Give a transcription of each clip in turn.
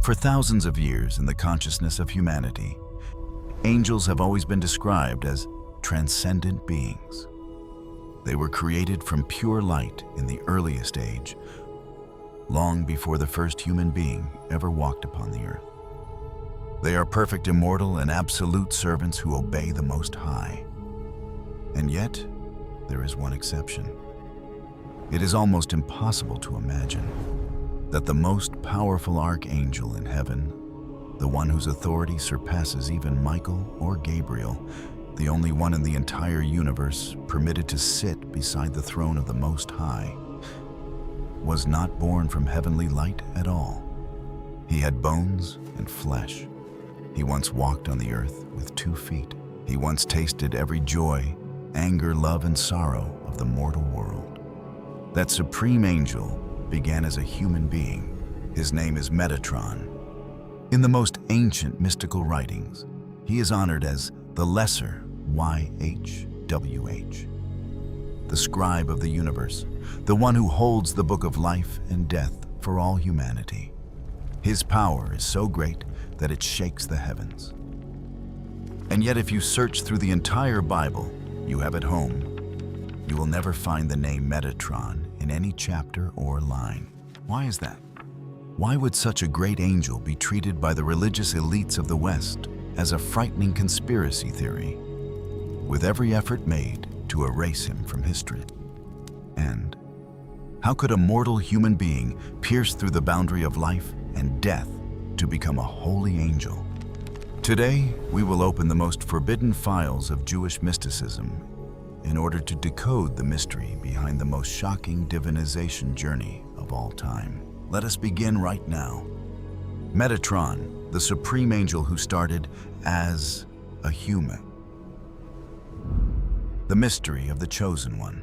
For thousands of years in the consciousness of humanity, angels have always been described as transcendent beings. They were created from pure light in the earliest age, long before the first human being ever walked upon the earth. They are perfect, immortal, and absolute servants who obey the Most High. And yet, there is one exception. It is almost impossible to imagine that the most powerful archangel in heaven, the one whose authority surpasses even Michael or Gabriel, the only one in the entire universe permitted to sit beside the throne of the Most High, was not born from heavenly light at all. He had bones and flesh. He once walked on the earth with 2 feet. He once tasted every joy, anger, love, and sorrow of the mortal world. That supreme angel began as a human being. His name is Metatron. In the most ancient mystical writings, he is honored as the Lesser YHWH, the scribe of the universe, the one who holds the book of life and death for all humanity. His power is so great that it shakes the heavens. And yet, if you search through the entire Bible you have at home, you will never find the name Metatron in any chapter or line. Why is that? Why would such a great angel be treated by the religious elites of the West as a frightening conspiracy theory, with every effort made to erase him from history? And how could a mortal human being pierce through the boundary of life and death to become a holy angel? Today, we will open the most forbidden files of Jewish mysticism in order to decode the mystery behind the most shocking divinization journey of all time. Let us begin right now. Metatron, the supreme angel who started as a human. The mystery of the chosen one.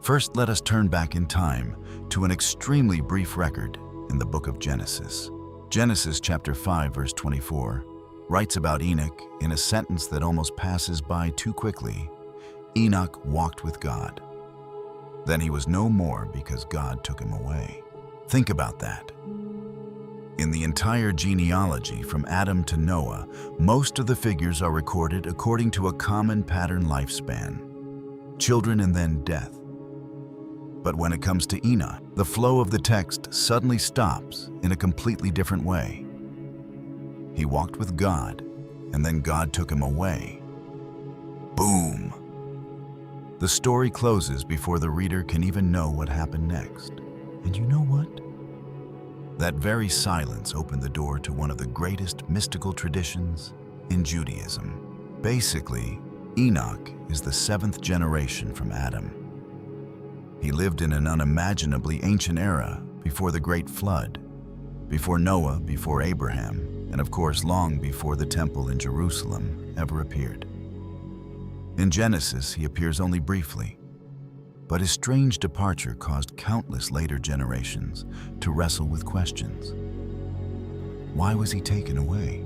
First, let us turn back in time to an extremely brief record in the book of Genesis. Genesis chapter 5, verse 24, writes about Enoch in a sentence that almost passes by too quickly. Enoch walked with God. Then he was no more because God took him away. Think about that. In the entire genealogy from Adam to Noah, most of the figures are recorded according to a common pattern lifespan: children and then death. But when it comes to Enoch, the flow of the text suddenly stops in a completely different way. He walked with God, and then God took him away. Boom! The story closes before the reader can even know what happened next. And you know what? That very silence opened the door to one of the greatest mystical traditions in Judaism. Basically, Enoch is the 7th generation from Adam. He lived in an unimaginably ancient era before the Great Flood, before Noah, before Abraham, and of course long before the temple in Jerusalem ever appeared. In Genesis, he appears only briefly, but his strange departure caused countless later generations to wrestle with questions. Why was he taken away?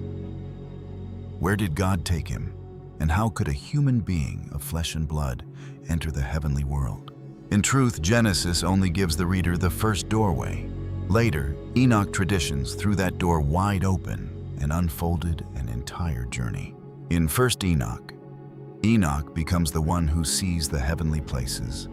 Where did God take him? And how could a human being of flesh and blood enter the heavenly world? In truth, Genesis only gives the reader the first doorway. Later, Enoch traditions threw that door wide open and unfolded an entire journey. In 1st Enoch, Enoch becomes the one who sees the heavenly places,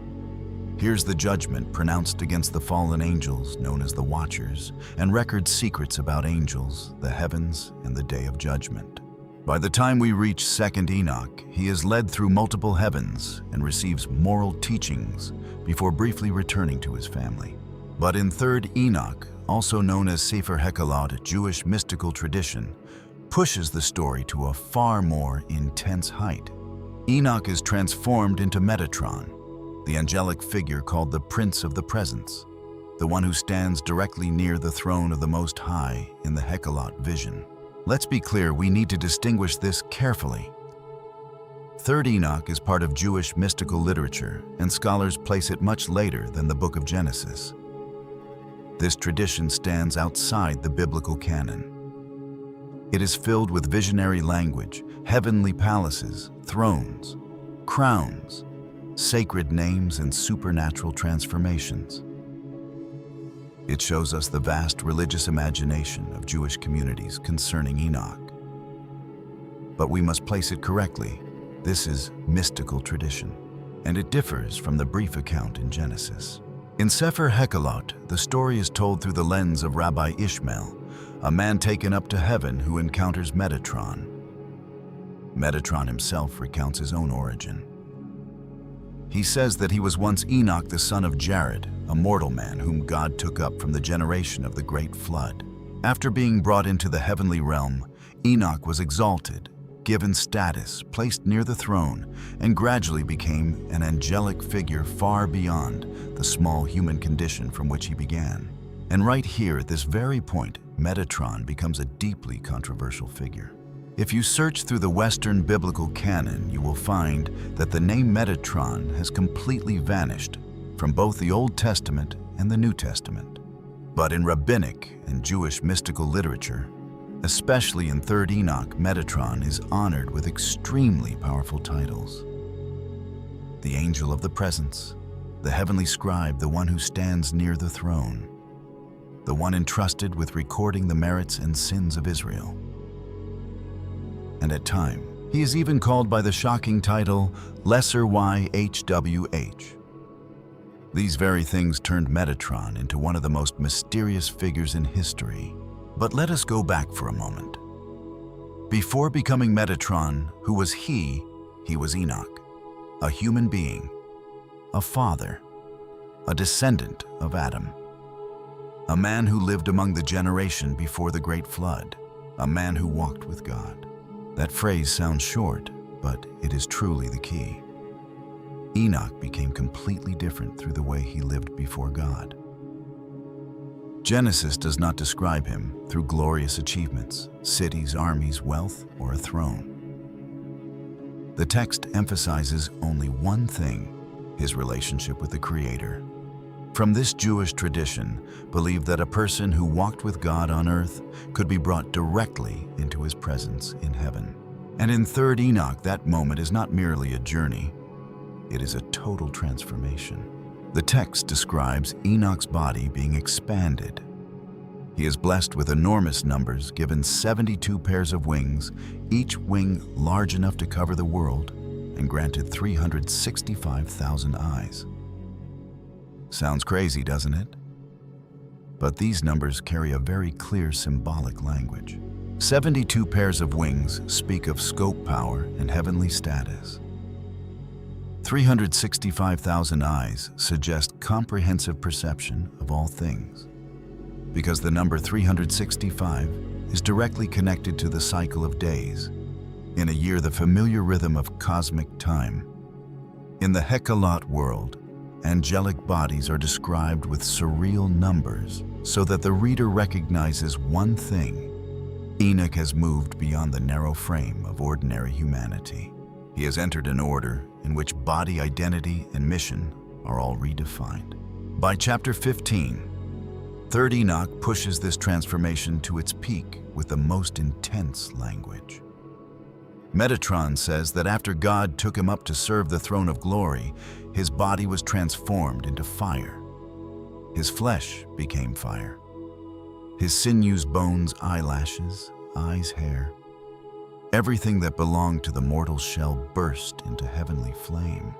hears the judgment pronounced against the fallen angels known as the Watchers, and records secrets about angels, the heavens, and the day of judgment. By the time we reach 2nd Enoch, he is led through multiple heavens and receives moral teachings before briefly returning to his family. But in 3rd Enoch, also known as Sefer Hekhalot, Jewish mystical tradition, pushes the story to a far more intense height. Enoch is transformed into Metatron, the angelic figure called the Prince of the Presence, the one who stands directly near the throne of the Most High in the Hekhalot vision. Let's be clear, we need to distinguish this carefully. 3rd Enoch is part of Jewish mystical literature, and scholars place it much later than the book of Genesis. This tradition stands outside the biblical canon. It is filled with visionary language, heavenly palaces, thrones, crowns, sacred names, and supernatural transformations. It shows us the vast religious imagination of Jewish communities concerning Enoch. But we must place it correctly. This is mystical tradition, and it differs from the brief account in Genesis. In Sefer Hekhalot, the story is told through the lens of Rabbi Ishmael, a man taken up to heaven who encounters Metatron. Metatron himself recounts his own origin. He says that he was once Enoch the son of Jared, a mortal man whom God took up from the generation of the great flood. After being brought into the heavenly realm, Enoch was exalted, given status, placed near the throne, and gradually became an angelic figure far beyond the small human condition from which he began. And right here at this very point, Metatron becomes a deeply controversial figure. If you search through the Western biblical canon, you will find that the name Metatron has completely vanished from both the Old Testament and the New Testament. But in rabbinic and Jewish mystical literature, especially in 3rd Enoch, Metatron is honored with extremely powerful titles. The Angel of the Presence, the Heavenly Scribe, the one who stands near the throne, the one entrusted with recording the merits and sins of Israel. And at times, he is even called by the shocking title, Lesser YHWH. These very things turned Metatron into one of the most mysterious figures in history. But let us go back for a moment. Before becoming Metatron, who was he? He was Enoch, a human being, a father, a descendant of Adam, a man who lived among the generation before the great flood, a man who walked with God. That phrase sounds short, but it is truly the key. Enoch became completely different through the way he lived before God. Genesis does not describe him through glorious achievements, cities, armies, wealth, or a throne. The text emphasizes only one thing: his relationship with the Creator. From this Jewish tradition, believed that a person who walked with God on earth could be brought directly into his presence in heaven. And in 3rd Enoch, that moment is not merely a journey, it is a total transformation. The text describes Enoch's body being expanded. He is blessed with enormous numbers, given 72 pairs of wings, each wing large enough to cover the world, and granted 365,000 eyes. Sounds crazy, doesn't it? But these numbers carry a very clear symbolic language. 72 pairs of wings speak of scope power and heavenly status. 365,000 eyes suggest comprehensive perception of all things, because the number 365 is directly connected to the cycle of days, in a year the familiar rhythm of cosmic time. In the Hekhalot world, angelic bodies are described with surreal numbers so that the reader recognizes one thing: Enoch has moved beyond the narrow frame of ordinary humanity. He has entered an order in which body identity and mission are all redefined. By chapter 15, 3rd Enoch pushes this transformation to its peak with the most intense language. Metatron says that after God took him up to serve the throne of glory, his body was transformed into fire. His flesh became fire. His sinews, bones, eyelashes, eyes, hair, everything that belonged to the mortal shell burst into heavenly flame.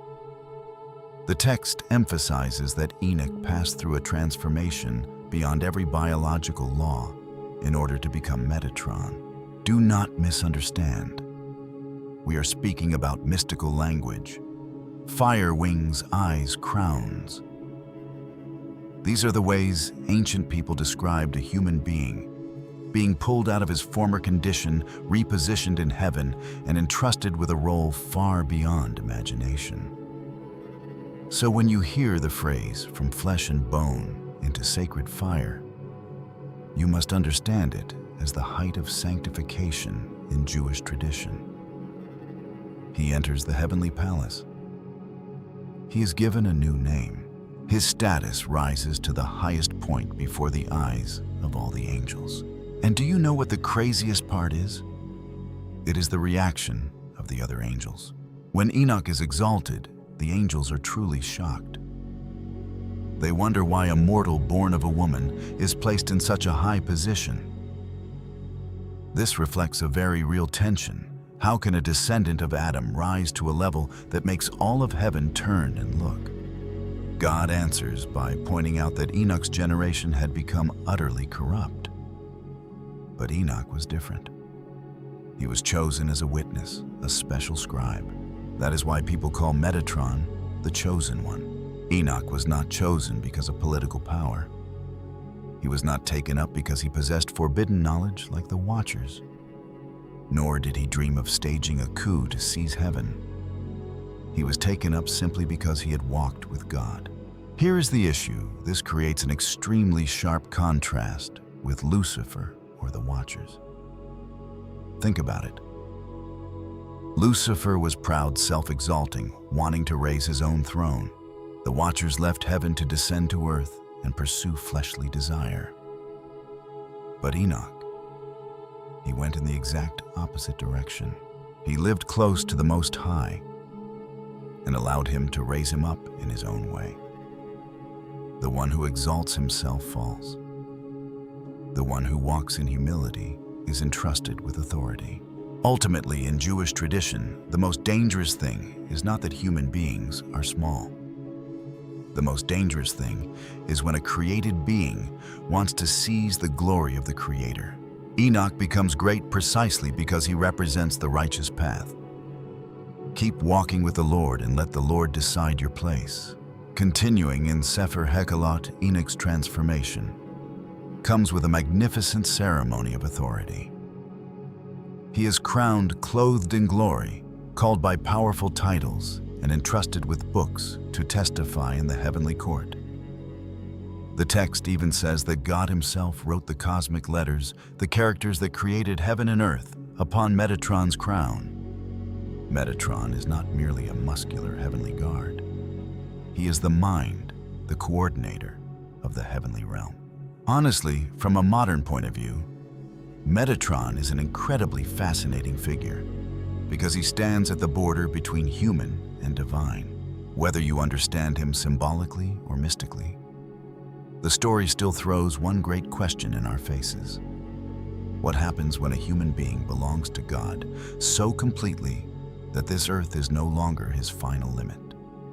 The text emphasizes that Enoch passed through a transformation beyond every biological law in order to become Metatron. Do not misunderstand. We are speaking about mystical language. Fire, wings, eyes, crowns. These are the ways ancient people described a human being pulled out of his former condition, repositioned in heaven, and entrusted with a role far beyond imagination. So when you hear the phrase, from flesh and bone into sacred fire, you must understand it as the height of sanctification in Jewish tradition. He enters the heavenly palace. He is given a new name. His status rises to the highest point before the eyes of all the angels. And do you know what the craziest part is? It is the reaction of the other angels. When Enoch is exalted, the angels are truly shocked. They wonder why a mortal born of a woman is placed in such a high position. This reflects a very real tension. How can a descendant of Adam rise to a level that makes all of heaven turn and look? God answers by pointing out that Enoch's generation had become utterly corrupt. But Enoch was different. He was chosen as a witness, a special scribe. That is why people call Metatron the chosen one. Enoch was not chosen because of political power. He was not taken up because he possessed forbidden knowledge like the Watchers. Nor did he dream of staging a coup to seize heaven. He was taken up simply because he had walked with God. Here is the issue. This creates an extremely sharp contrast with Lucifer or the Watchers. Think about it. Lucifer was proud, self-exalting, wanting to raise his own throne. The Watchers left heaven to descend to earth and pursue fleshly desire. But Enoch, he went in the exact opposite direction. He lived close to the Most High and allowed him to raise him up in his own way. The one who exalts himself falls. The one who walks in humility is entrusted with authority. Ultimately, in Jewish tradition, the most dangerous thing is not that human beings are small. The most dangerous thing is when a created being wants to seize the glory of the Creator. Enoch becomes great precisely because he represents the righteous path. Keep walking with the Lord and let the Lord decide your place. Continuing in Sefer Hekhalot, Enoch's transformation comes with a magnificent ceremony of authority. He is crowned, clothed in glory, called by powerful titles, and entrusted with books to testify in the heavenly court. The text even says that God himself wrote the cosmic letters, the characters that created heaven and earth, upon Metatron's crown. Metatron is not merely a muscular heavenly guard. He is the mind, the coordinator of the heavenly realm. Honestly, from a modern point of view, Metatron is an incredibly fascinating figure because he stands at the border between human and divine. Whether you understand him symbolically or mystically, the story still throws one great question in our faces. What happens when a human being belongs to God so completely that this earth is no longer his final limit?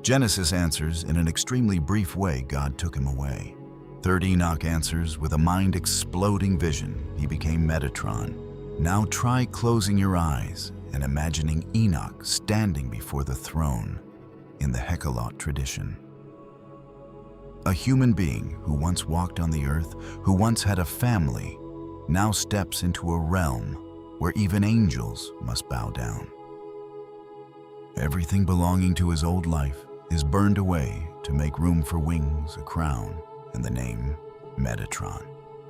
Genesis answers in an extremely brief way. God took him away. 3rd Enoch answers with a mind-exploding vision. He became Metatron. Now try closing your eyes and imagining Enoch standing before the throne in the Hekhalot tradition. A human being who once walked on the earth, who once had a family, now steps into a realm where even angels must bow down. Everything belonging to his old life is burned away to make room for wings, a crown, and the name Metatron.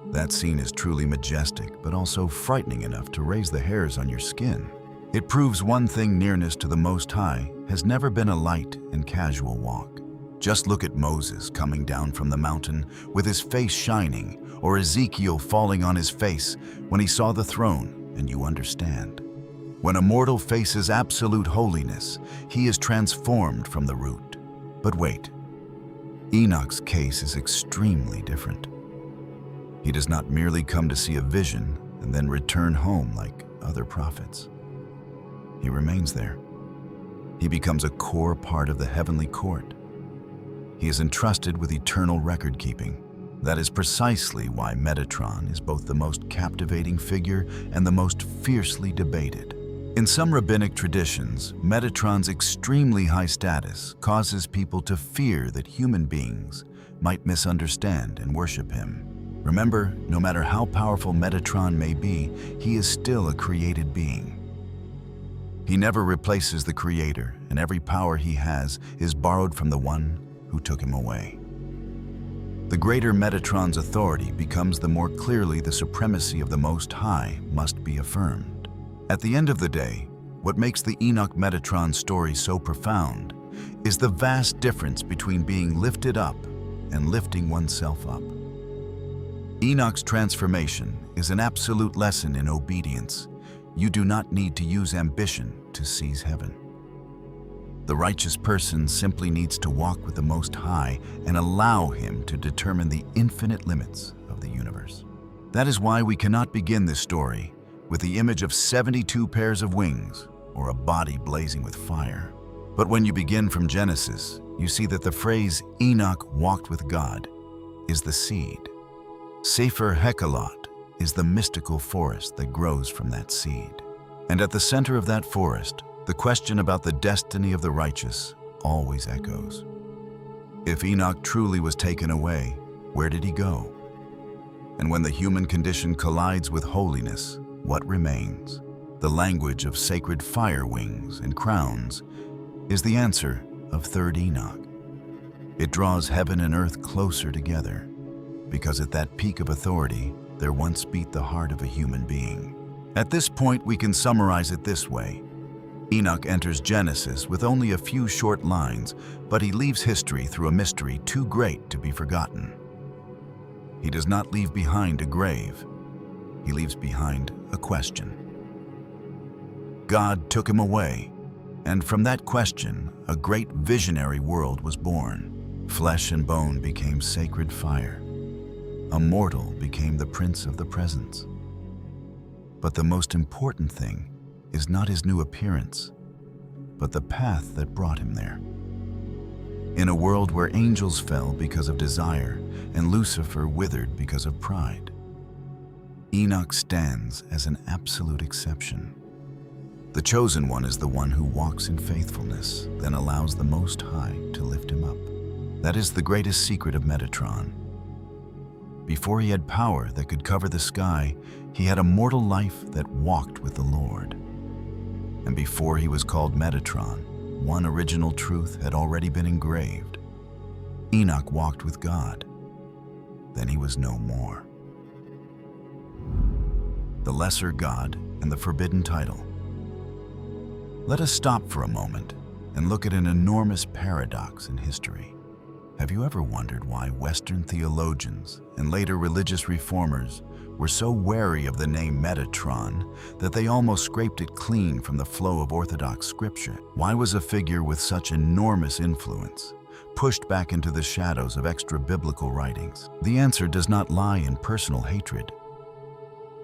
That scene is truly majestic, but also frightening enough to raise the hairs on your skin. It proves one thing: nearness to the Most High has never been a light and casual walk. Just look at Moses coming down from the mountain with his face shining, or Ezekiel falling on his face when he saw the throne, and you understand. When a mortal faces absolute holiness, he is transformed from the root. But wait, Enoch's case is extremely different. He does not merely come to see a vision and then return home like other prophets. He remains there. He becomes a core part of the heavenly court. He is entrusted with eternal record-keeping. That is precisely why Metatron is both the most captivating figure and the most fiercely debated. In some rabbinic traditions, Metatron's extremely high status causes people to fear that human beings might misunderstand and worship him. Remember, no matter how powerful Metatron may be, he is still a created being. He never replaces the Creator, and every power he has is borrowed from the one who took him away. The greater Metatron's authority becomes, the more clearly the supremacy of the Most High must be affirmed. At the end of the day, what makes the Enoch Metatron story so profound is the vast difference between being lifted up and lifting oneself up. Enoch's transformation is an absolute lesson in obedience. You do not need to use ambition to seize heaven. The righteous person simply needs to walk with the Most High and allow Him to determine the infinite limits of the universe. That is why we cannot begin this story with the image of 72 pairs of wings or a body blazing with fire. But when you begin from Genesis, you see that the phrase Enoch walked with God is the seed. Sefer Hekhalot is the mystical forest that grows from that seed. And at the center of that forest, the question about the destiny of the righteous always echoes. If Enoch truly was taken away, where did he go? And when the human condition collides with holiness, what remains? The language of sacred fire wings and crowns is the answer of Third Enoch. It draws heaven and earth closer together, because at that peak of authority, there once beat the heart of a human being. At this point, we can summarize it this way. Enoch enters Genesis with only a few short lines, but he leaves history through a mystery too great to be forgotten. He does not leave behind a grave. He leaves behind a question. God took him away, and from that question, a great visionary world was born. Flesh and bone became sacred fire. A mortal became the prince of the presence. But the most important thing is not his new appearance, but the path that brought him there. In a world where angels fell because of desire and Lucifer withered because of pride, Enoch stands as an absolute exception. The chosen one is the one who walks in faithfulness, then allows the Most High to lift him up. That is the greatest secret of Metatron. Before he had power that could cover the sky, he had a mortal life that walked with the Lord. And before he was called Metatron, one original truth had already been engraved. Enoch walked with God. Then he was no more. The lesser God and the forbidden title. Let us stop for a moment and look at an enormous paradox in history. Have you ever wondered why Western theologians and later religious reformers were so wary of the name Metatron that they almost scraped it clean from the flow of Orthodox scripture? Why was a figure with such enormous influence pushed back into the shadows of extra-biblical writings? The answer does not lie in personal hatred.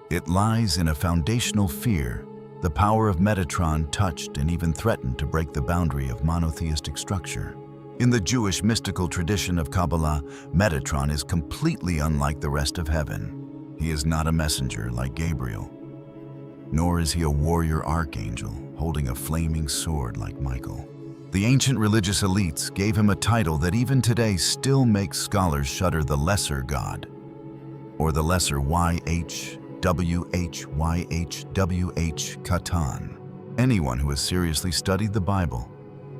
It lies in a foundational fear. The power of Metatron touched and even threatened to break the boundary of monotheistic structure. In the Jewish mystical tradition of Kabbalah, Metatron is completely unlike the rest of heaven. He is not a messenger like Gabriel, nor is he a warrior archangel holding a flaming sword like Michael. The ancient religious elites gave him a title that even today still makes scholars shudder: the lesser God, or the lesser YHWH Katan. Anyone who has seriously studied the Bible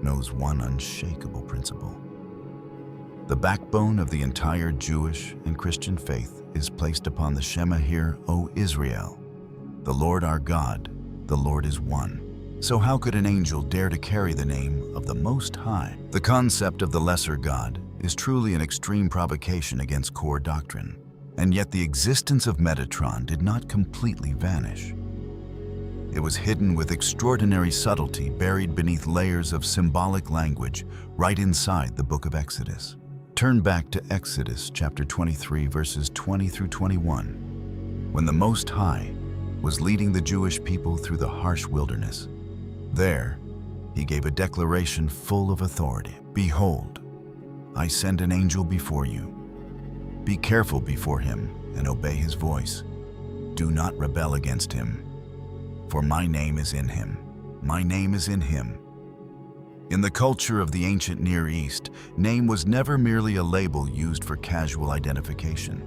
knows one unshakable principle. The backbone of the entire Jewish and Christian faith is placed upon the Shema Hear, O Israel. The Lord our God, the Lord is one. So how could an angel dare to carry the name of the Most High? The concept of the lesser God is truly an extreme provocation against core doctrine. And yet the existence of Metatron did not completely vanish. It was hidden with extraordinary subtlety, buried beneath layers of symbolic language right inside the book of Exodus. Turn back to Exodus chapter 23, verses 20 through 21. When the Most High was leading the Jewish people through the harsh wilderness, there he gave a declaration full of authority. Behold, I send an angel before you. Be careful before him and obey his voice. Do not rebel against him, for my name is in him. My name is in him. In the culture of the ancient Near East, name was never merely a label used for casual identification.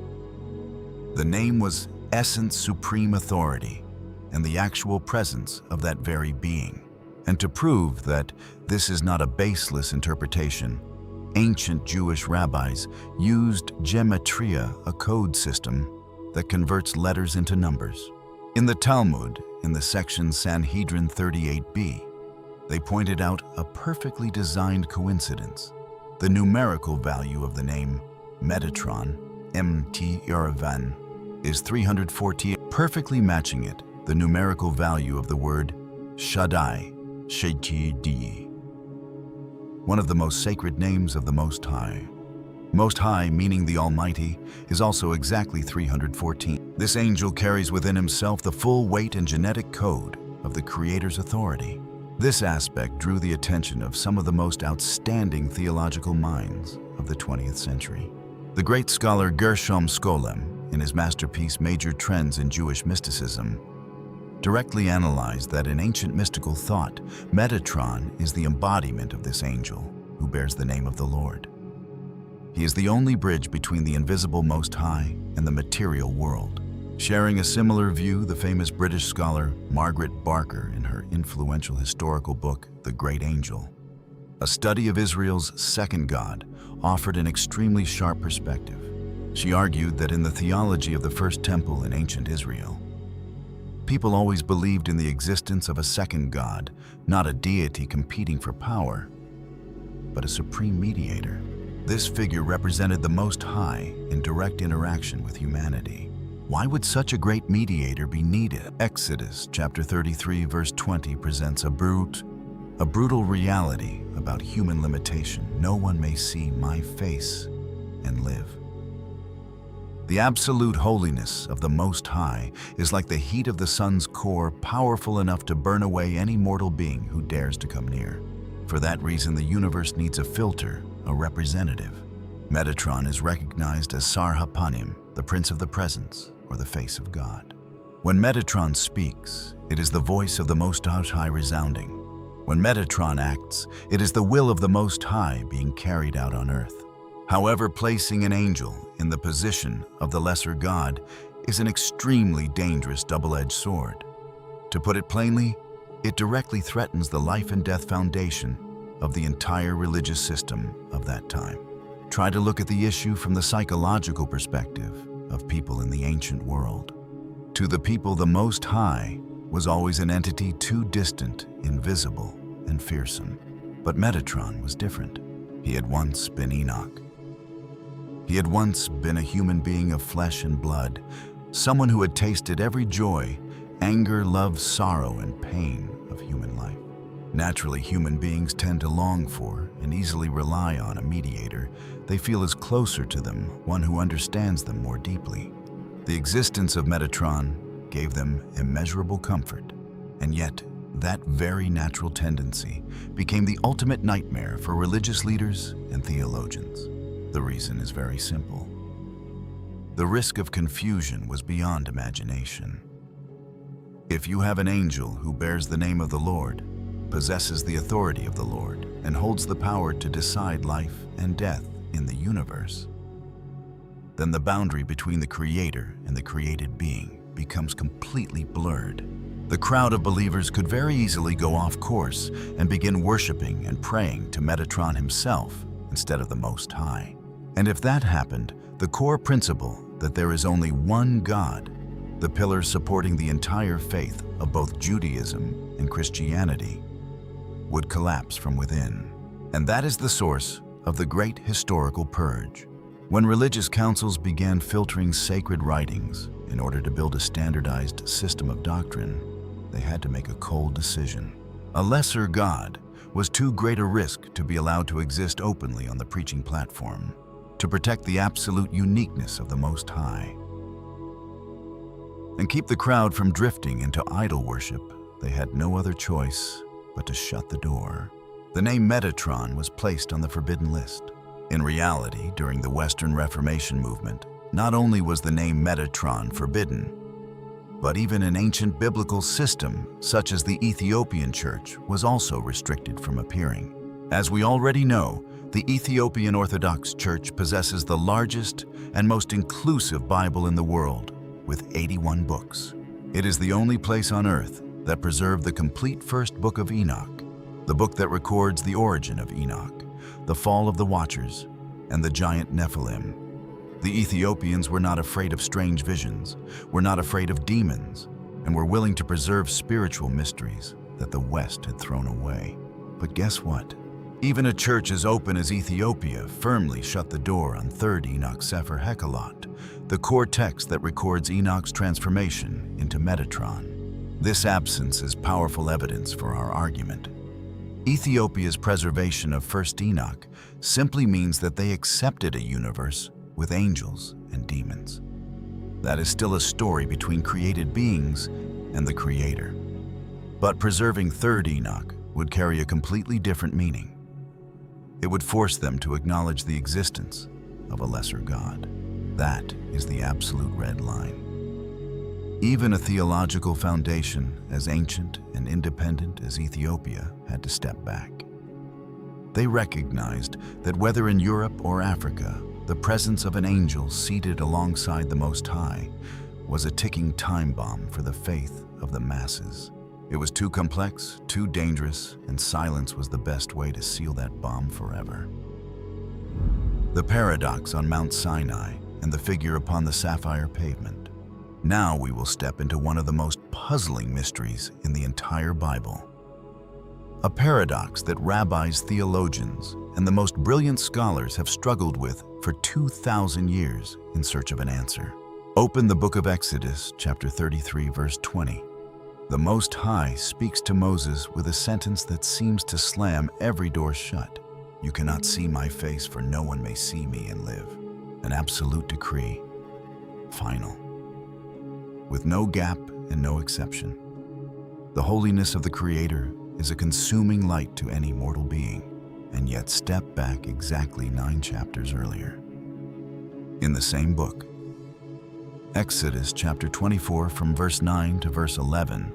The name was essence, supreme authority, and the actual presence of that very being. And to prove that this is not a baseless interpretation, ancient Jewish rabbis used gematria, a code system that converts letters into numbers. In the Talmud, in the section Sanhedrin 38b, they pointed out a perfectly designed coincidence. The numerical value of the name Metatron, MT-Yaravan, is 348, perfectly matching it, the numerical value of the word Shaddai, Sheti-Di. one of the most sacred names of the Most High. Most High, meaning the Almighty, is also exactly 314. This angel carries within himself the full weight and genetic code of the Creator's authority. This aspect drew the attention of some of the most outstanding theological minds of the 20th century. The great scholar Gershom Scholem, in his masterpiece Major Trends in Jewish Mysticism, directly analyzed that in ancient mystical thought, Metatron is the embodiment of this angel who bears the name of the Lord. He is the only bridge between the invisible Most High and the material world. Sharing a similar view, the famous British scholar Margaret Barker, in her influential historical book, The Great Angel, a study of Israel's second God, offered an extremely sharp perspective. She argued that in the theology of the First Temple in ancient Israel, people always believed in the existence of a second God, not a deity competing for power, but a supreme mediator. This figure represented the Most High in direct interaction with humanity. Why would such a great mediator be needed? Exodus chapter 33 verse 20 presents a brutal reality about human limitation. No one may see my face and live. The absolute holiness of the Most High is like the heat of the sun's core, powerful enough to burn away any mortal being who dares to come near. For that reason, the universe needs a filter, a representative. Metatron is recognized as Sar HaPanim, the Prince of the Presence, or the face of God. When Metatron speaks, it is the voice of the Most High resounding. When Metatron acts, it is the will of the Most High being carried out on earth. However, placing an angel in the position of the lesser God is an extremely dangerous double-edged sword. To put it plainly, it directly threatens the life and death foundation of the entire religious system of that time. Try to look at the issue from the psychological perspective of people in the ancient world. To the people, the Most High was always an entity too distant, invisible, and fearsome. But Metatron was different. He had once been Enoch. He had once been a human being of flesh and blood, someone who had tasted every joy, anger, love, sorrow, and pain of human life. Naturally, human beings tend to long for and easily rely on a mediator they feel is closer to them, one who understands them more deeply. The existence of Metatron gave them immeasurable comfort, and yet that very natural tendency became the ultimate nightmare for religious leaders and theologians. The reason is very simple. The risk of confusion was beyond imagination. If you have an angel who bears the name of the Lord, possesses the authority of the Lord, and holds the power to decide life and death in the universe, then the boundary between the Creator and the created being becomes completely blurred. The crowd of believers could very easily go off course and begin worshiping and praying to Metatron himself instead of the Most High. And if that happened, the core principle that there is only one God, the pillars supporting the entire faith of both Judaism and Christianity, would collapse from within. And that is the source of the great historical purge. When religious councils began filtering sacred writings in order to build a standardized system of doctrine, they had to make a cold decision. A lesser God was too great a risk to be allowed to exist openly on the preaching platform, to protect the absolute uniqueness of the Most High. And keep the crowd from drifting into idol worship, they had no other choice but to shut the door. The name Metatron was placed on the forbidden list. In reality, during the Western Reformation movement, not only was the name Metatron forbidden, but even an ancient biblical system, such as the Ethiopian Church, was also restricted from appearing. As we already know, the Ethiopian Orthodox Church possesses the largest and most inclusive Bible in the world, with 81 books. It is the only place on earth that preserved the complete first book of Enoch, the book that records the origin of Enoch, the fall of the Watchers, and the giant Nephilim. The Ethiopians were not afraid of strange visions, were not afraid of demons, and were willing to preserve spiritual mysteries that the West had thrown away. But guess what? Even a church as open as Ethiopia firmly shut the door on 3rd Enoch Sefer Hekhalot, the core text that records Enoch's transformation into Metatron. This absence is powerful evidence for our argument. Ethiopia's preservation of first Enoch simply means that they accepted a universe with angels and demons. That is still a story between created beings and the Creator. But preserving third Enoch would carry a completely different meaning. It would force them to acknowledge the existence of a lesser God. That is the absolute red line. Even a theological foundation as ancient and independent as Ethiopia had to step back. They recognized that whether in Europe or Africa, the presence of an angel seated alongside the Most High was a ticking time bomb for the faith of the masses. It was too complex, too dangerous, and silence was the best way to seal that bomb forever. The paradox on Mount Sinai and the figure upon the Sapphire Pavement. Now we will step into one of the most puzzling mysteries in the entire Bible. A paradox that rabbis, theologians, and the most brilliant scholars have struggled with for 2,000 years in search of an answer. Open the book of Exodus, chapter 33, verse 20. The Most High speaks to Moses with a sentence that seems to slam every door shut. You cannot see my face, for no one may see me and live. An absolute decree. Final. With no gap and no exception. The holiness of the Creator is a consuming light to any mortal being, and yet step back exactly 9 chapters earlier. In the same book, Exodus chapter 24 from verse 9 to verse 11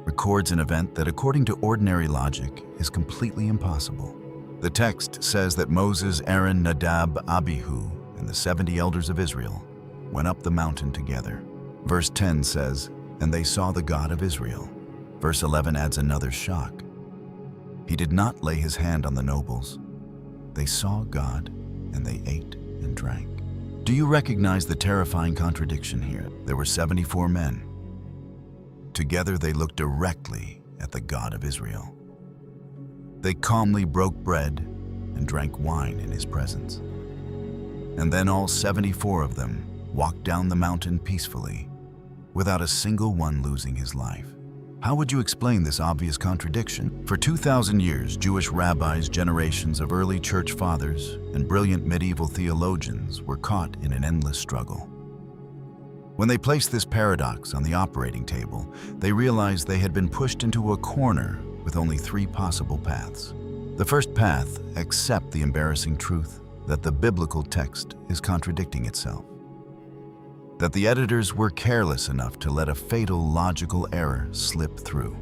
records an event that according to ordinary logic is completely impossible. The text says that Moses, Aaron, Nadab, Abihu, and the 70 elders of Israel went up the mountain together. Verse 10 says, and they saw the God of Israel. Verse 11 adds another shock. He did not lay his hand on the nobles. They saw God, and they ate and drank. Do you recognize the terrifying contradiction here? There were 74 men. Together they looked directly at the God of Israel. They calmly broke bread and drank wine in his presence. And then all 74 of them walked down the mountain peacefully, without a single one losing his life. How would you explain this obvious contradiction? For 2,000 years, Jewish rabbis, generations of early church fathers, and brilliant medieval theologians were caught in an endless struggle. When they placed this paradox on the operating table, they realized they had been pushed into a corner with only 3 possible paths. The first path, accept the embarrassing truth that the biblical text is contradicting itself. That the editors were careless enough to let a fatal logical error slip through.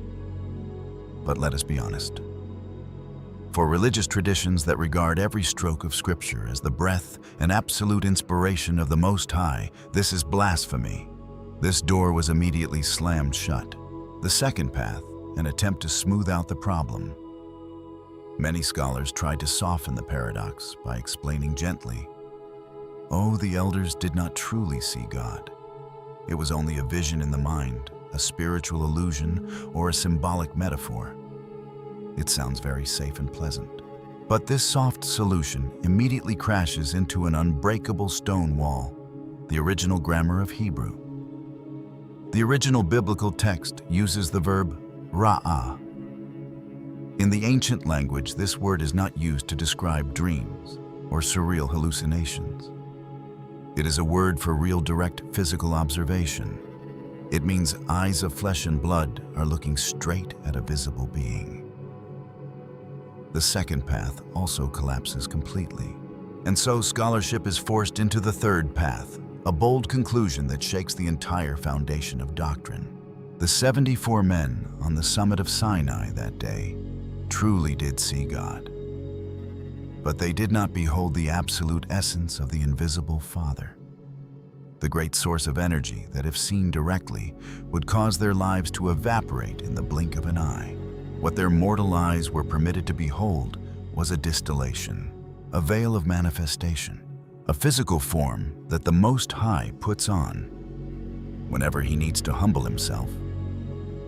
But let us be honest. For religious traditions that regard every stroke of Scripture as the breath and absolute inspiration of the Most High, this is blasphemy. This door was immediately slammed shut. The second path, an attempt to smooth out the problem. Many scholars tried to soften the paradox by explaining gently, oh, the elders did not truly see God. It was only a vision in the mind, a spiritual illusion, or a symbolic metaphor. It sounds very safe and pleasant. But this soft solution immediately crashes into an unbreakable stone wall, the original grammar of Hebrew. The original biblical text uses the verb ra'ah. In the ancient language, this word is not used to describe dreams or surreal hallucinations. It is a word for real direct physical observation. It means eyes of flesh and blood are looking straight at a visible being. The second path also collapses completely. And so scholarship is forced into the third path, a bold conclusion that shakes the entire foundation of doctrine. The 74 men on the summit of Sinai that day truly did see God. But they did not behold the absolute essence of the invisible Father, the great source of energy that, if seen directly, would cause their lives to evaporate in the blink of an eye. What their mortal eyes were permitted to behold was a distillation, a veil of manifestation, a physical form that the Most High puts on whenever he needs to humble himself,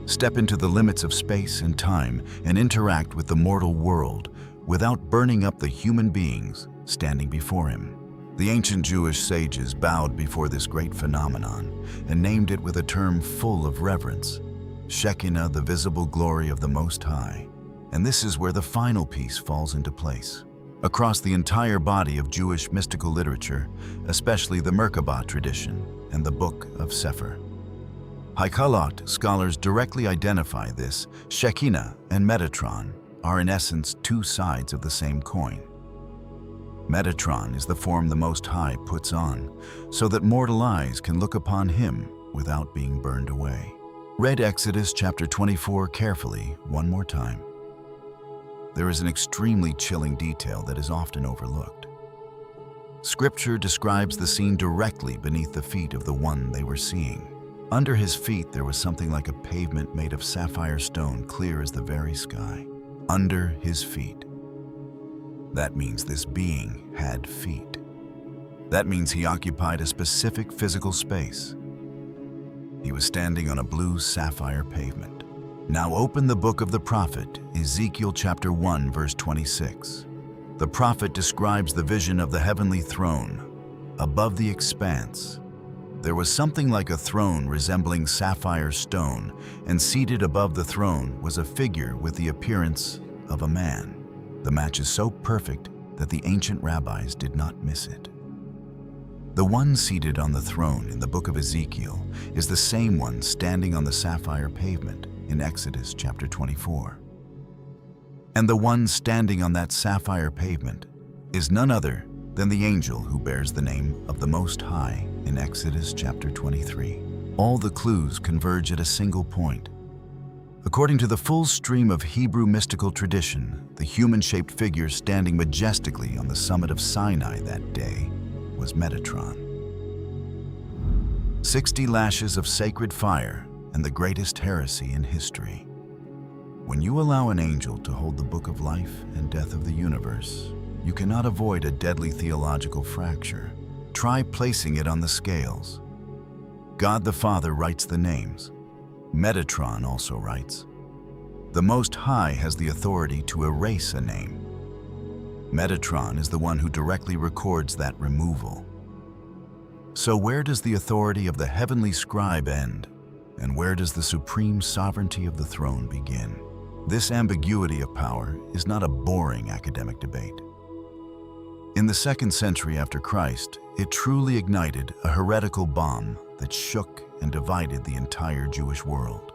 step into the limits of space and time, and interact with the mortal world without burning up the human beings standing before him. The ancient Jewish sages bowed before this great phenomenon and named it with a term full of reverence, Shekinah, the visible glory of the Most High. And this is where the final piece falls into place. Across the entire body of Jewish mystical literature, especially the Merkabah tradition and the Book of Sefer Hekhalot, scholars directly identify this. Shekinah and Metatron are in essence two sides of the same coin. Metatron is the form the Most High puts on, so that mortal eyes can look upon him without being burned away. Read Exodus chapter 24 carefully one more time. There is an extremely chilling detail that is often overlooked. Scripture describes the scene directly beneath the feet of the one they were seeing. Under his feet there was something like a pavement made of sapphire stone, clear as the very sky. Under his feet. That means this being had feet. That means he occupied a specific physical space. He was standing on a blue sapphire pavement. Now open the book of the prophet, Ezekiel chapter 1, verse 26. The prophet describes the vision of the heavenly throne. Above the expanse, there was something like a throne resembling sapphire stone, and seated above the throne was a figure with the appearance of a man. The match is so perfect that the ancient rabbis did not miss it. The one seated on the throne in the book of Ezekiel is the same one standing on the sapphire pavement in Exodus chapter 24. And the one standing on that sapphire pavement is none other than the angel who bears the name of the Most High in Exodus chapter 23. All the clues converge at a single point. According to the full stream of Hebrew mystical tradition, the human-shaped figure standing majestically on the summit of Sinai that day was Metatron. 60 lashes of sacred fire and the greatest heresy in history. When you allow an angel to hold the book of life and death of the universe, you cannot avoid a deadly theological fracture. Try placing it on the scales. God the Father writes the names. Metatron also writes. The Most High has the authority to erase a name. Metatron is the one who directly records that removal. So where does the authority of the heavenly scribe end, and where does the supreme sovereignty of the throne begin? This ambiguity of power is not a boring academic debate. In the 2nd century after Christ, it truly ignited a heretical bomb that shook and divided the entire Jewish world.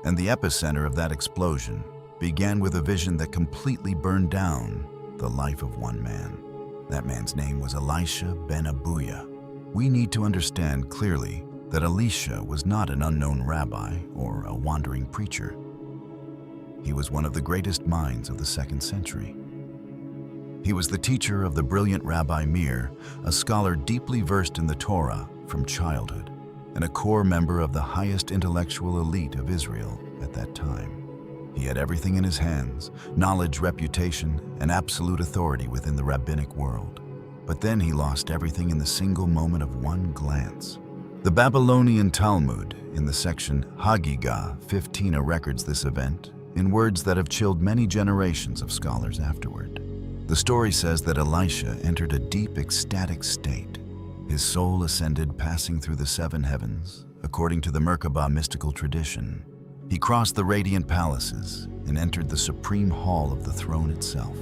And the epicenter of that explosion began with a vision that completely burned down the life of one man. That man's name was Elisha ben Abuya. We need to understand clearly that Elisha was not an unknown rabbi or a wandering preacher. He was one of the greatest minds of the 2nd century. He was the teacher of the brilliant Rabbi Meir, a scholar deeply versed in the Torah from childhood, and a core member of the highest intellectual elite of Israel at that time. He had everything in his hands: knowledge, reputation, and absolute authority within the rabbinic world. But then he lost everything in the single moment of one glance. The Babylonian Talmud, in the section Hagigah 15, records this event in words that have chilled many generations of scholars afterward. The story says that Elisha entered a deep ecstatic state. His soul ascended, passing through the 7 heavens, according to the Merkabah mystical tradition. He crossed the radiant palaces and entered the supreme hall of the throne itself.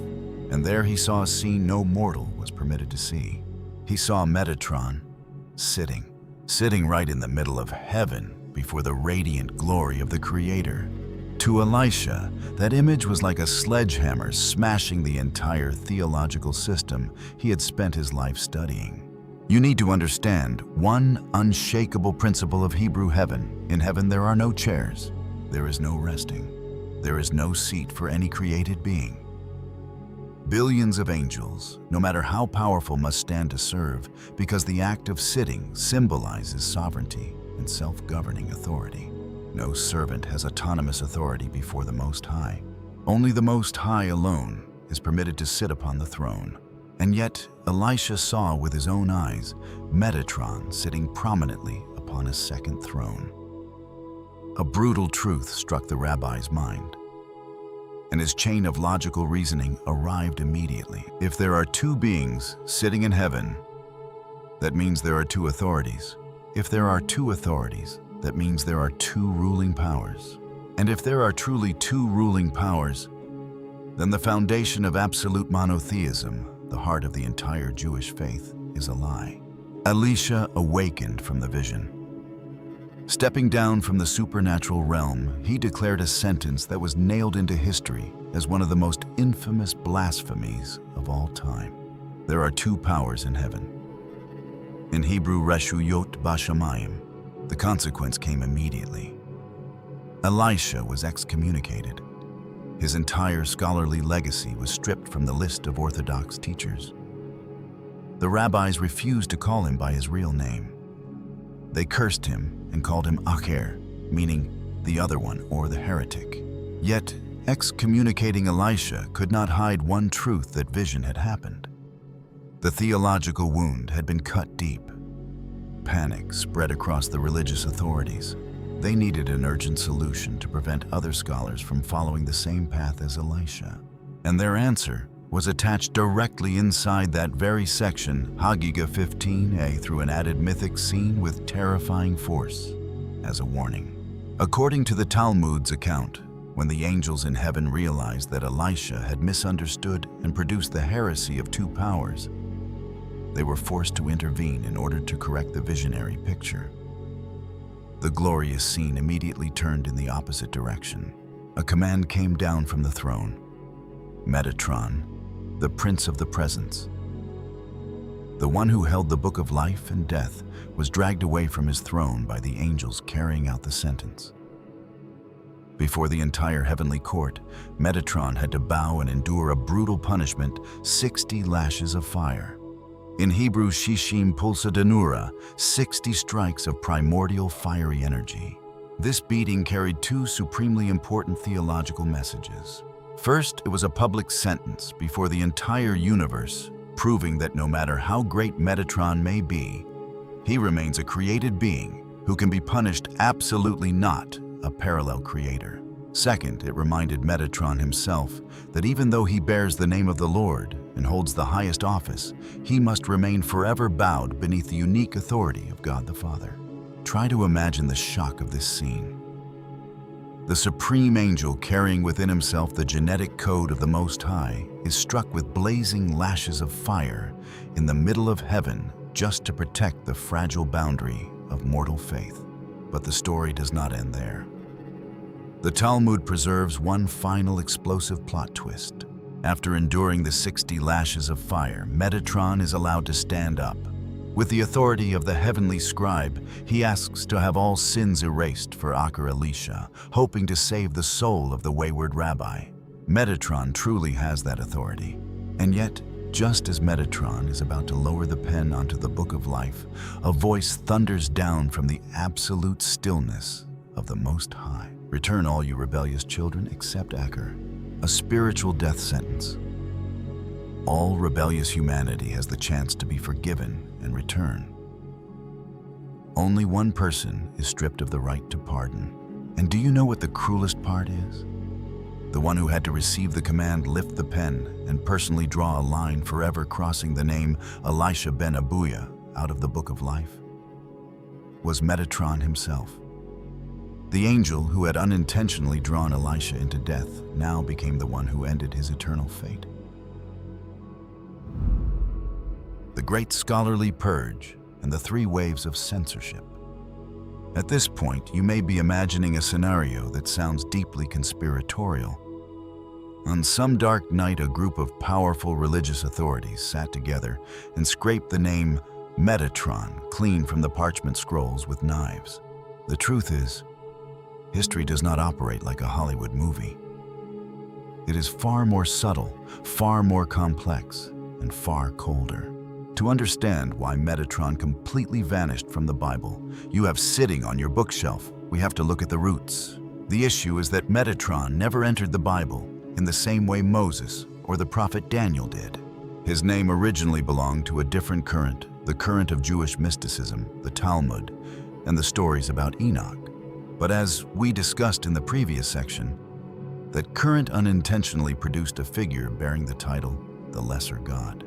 And there he saw a scene no mortal was permitted to see. He saw Metatron sitting right in the middle of heaven before the radiant glory of the Creator. To Elisha, that image was like a sledgehammer smashing the entire theological system he had spent his life studying. You need to understand one unshakable principle of Hebrew heaven. In heaven there are no chairs, there is no resting, there is no seat for any created being. Billions of angels, no matter how powerful, must stand to serve, because the act of sitting symbolizes sovereignty and self-governing authority. No servant has autonomous authority before the Most High. Only the Most High alone is permitted to sit upon the throne. And yet, Elisha saw with his own eyes Metatron sitting prominently upon a second throne. A brutal truth struck the rabbi's mind, and his chain of logical reasoning arrived immediately. If there are 2 beings sitting in heaven, that means there are 2 authorities. If there are 2 authorities, that means there are 2 ruling powers. And if there are truly two ruling powers, then the foundation of absolute monotheism, the heart of the entire Jewish faith, is a lie. Elisha awakened from the vision. Stepping down from the supernatural realm, he declared a sentence that was nailed into history as one of the most infamous blasphemies of all time. There are two powers in heaven. In Hebrew, Reshuyot Bashamayim, the consequence came immediately. Elisha was excommunicated. His entire scholarly legacy was stripped from the list of Orthodox teachers. The rabbis refused to call him by his real name. They cursed him and called him Acher, meaning the other one or the heretic. Yet, excommunicating Elisha could not hide one truth: that vision had happened. The theological wound had been cut deep. Panic spread across the religious authorities. They needed an urgent solution to prevent other scholars from following the same path as Elisha. And their answer was attached directly inside that very section, Haggadah 15a, through an added mythic scene with terrifying force as a warning. According to the Talmud's account, when the angels in heaven realized that Elisha had misunderstood and produced the heresy of two powers, they were forced to intervene in order to correct the visionary picture. The glorious scene immediately turned in the opposite direction. A command came down from the throne. Metatron, the Prince of the Presence, the one who held the book of life and death, was dragged away from his throne by the angels carrying out the sentence. Before the entire heavenly court, Metatron had to bow and endure a brutal punishment, 60 lashes of fire. In Hebrew, Shishim Pulsa Denura, 60 strikes of primordial fiery energy. This beating carried two supremely important theological messages. First, it was a public sentence before the entire universe, proving that no matter how great Metatron may be, he remains a created being who can be punished, absolutely not a parallel creator. Second, it reminded Metatron himself that even though he bears the name of the Lord and holds the highest office, he must remain forever bowed beneath the unique authority of God the Father. Try to imagine the shock of this scene. The supreme angel, carrying within himself the genetic code of the Most High, is struck with blazing lashes of fire in the middle of heaven just to protect the fragile boundary of mortal faith. But the story does not end there. The Talmud preserves one final explosive plot twist. After enduring the 60 lashes of fire, Metatron is allowed to stand up. With the authority of the heavenly scribe, he asks to have all sins erased for Acher Elisha, hoping to save the soul of the wayward rabbi. Metatron truly has that authority. And yet, just as Metatron is about to lower the pen onto the book of life, a voice thunders down from the absolute stillness of the Most High. Return, all you rebellious children, except Acher. A spiritual death sentence. All rebellious humanity has the chance to be forgiven and return. Only one person is stripped of the right to pardon. And do you know what the cruelest part is? The one who had to receive the command, lift the pen, and personally draw a line forever crossing the name Elisha ben Abuya out of the book of life, was Metatron himself. The angel who had unintentionally drawn Elisha into death now became the one who ended his eternal fate. The great scholarly purge and the 3 waves of censorship. At this point, you may be imagining a scenario that sounds deeply conspiratorial. On some dark night, a group of powerful religious authorities sat together and scraped the name Metatron clean from the parchment scrolls with knives. The truth is, history does not operate like a Hollywood movie. It is far more subtle, far more complex, and far colder. To understand why Metatron completely vanished from the Bible you have sitting on your bookshelf, we have to look at the roots. The issue is that Metatron never entered the Bible in the same way Moses or the prophet Daniel did. His name originally belonged to a different current, the current of Jewish mysticism, the Talmud, and the stories about Enoch. But as we discussed in the previous section, that current unintentionally produced a figure bearing the title, the Lesser God.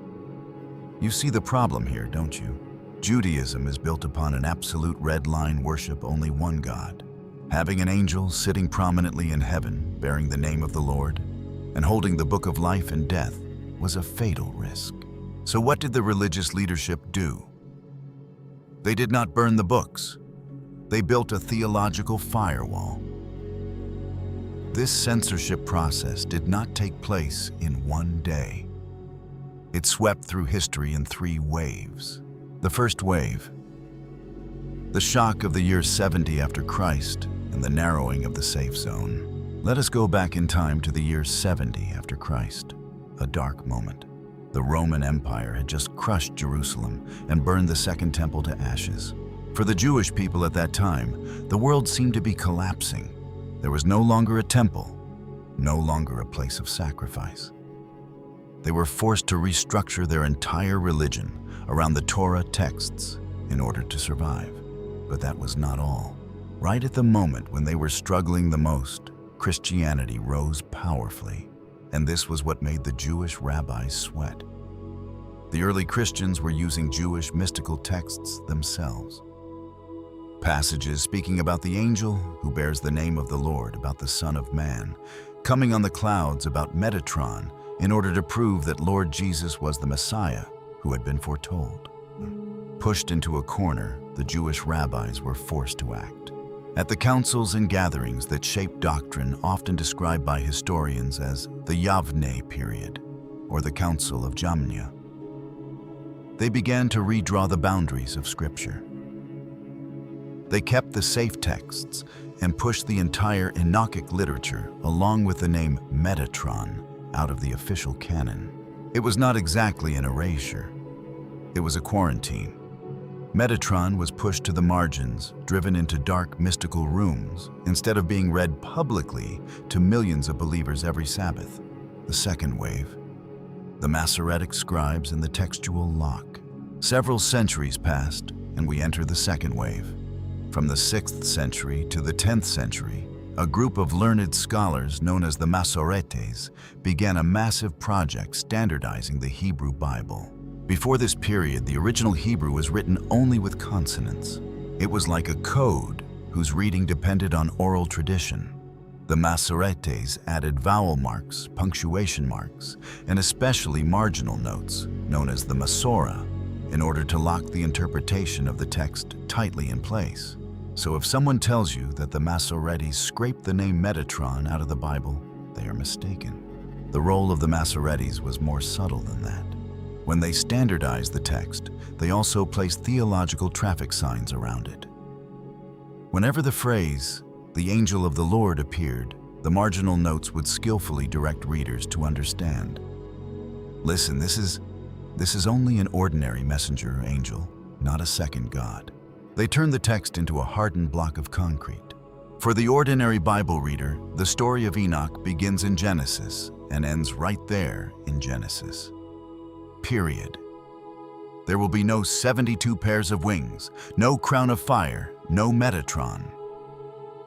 You see the problem here, don't you? Judaism is built upon an absolute red line worship only one God. Having an angel sitting prominently in heaven, bearing the name of the Lord, and holding the book of life and death was a fatal risk. So what did the religious leadership do? They did not burn the books. They built a theological firewall. This censorship process did not take place in one day. It swept through history in 3 waves. The first wave, the shock of the year 70 after Christ and the narrowing of the safe zone. Let us go back in time to the year 70 after Christ, a dark moment. The Roman Empire had just crushed Jerusalem and burned the Second Temple to ashes. For the Jewish people at that time, the world seemed to be collapsing. There was no longer a temple, no longer a place of sacrifice. They were forced to restructure their entire religion around the Torah texts in order to survive. But that was not all. Right at the moment when they were struggling the most, Christianity rose powerfully, and this was what made the Jewish rabbis sweat. The early Christians were using Jewish mystical texts themselves. Passages speaking about the angel who bears the name of the Lord, about the Son of Man, coming on the clouds, about Metatron, in order to prove that Lord Jesus was the Messiah who had been foretold. Pushed into a corner, the Jewish rabbis were forced to act. At the councils and gatherings that shaped doctrine, often described by historians as the Yavne period, or the Council of Jamnia, they began to redraw the boundaries of Scripture. They kept the safe texts and pushed the entire Enochic literature, along with the name Metatron, out of the official canon. It was not exactly an erasure. It was a quarantine. Metatron was pushed to the margins, driven into dark, mystical rooms, instead of being read publicly to millions of believers every Sabbath. The second wave, the Masoretic scribes and the textual lock. Several centuries passed, and we enter the second wave. From the 6th century to the 10th century, a group of learned scholars known as the Masoretes began a massive project standardizing the Hebrew Bible. Before this period, the original Hebrew was written only with consonants. It was like a code whose reading depended on oral tradition. The Masoretes added vowel marks, punctuation marks, and especially marginal notes, known as the Masorah, in order to lock the interpretation of the text tightly in place. So if someone tells you that the Masoretes scraped the name Metatron out of the Bible, they are mistaken. The role of the Masoretes was more subtle than that. When they standardized the text, they also placed theological traffic signs around it. Whenever the phrase, "the angel of the Lord," appeared, the marginal notes would skillfully direct readers to understand. Listen, this is only an ordinary messenger or angel, not a second God. They turned the text into a hardened block of concrete. For the ordinary Bible reader, the story of Enoch begins in Genesis and ends right there in Genesis. Period. There will be no 72 pairs of wings, no crown of fire, no Metatron.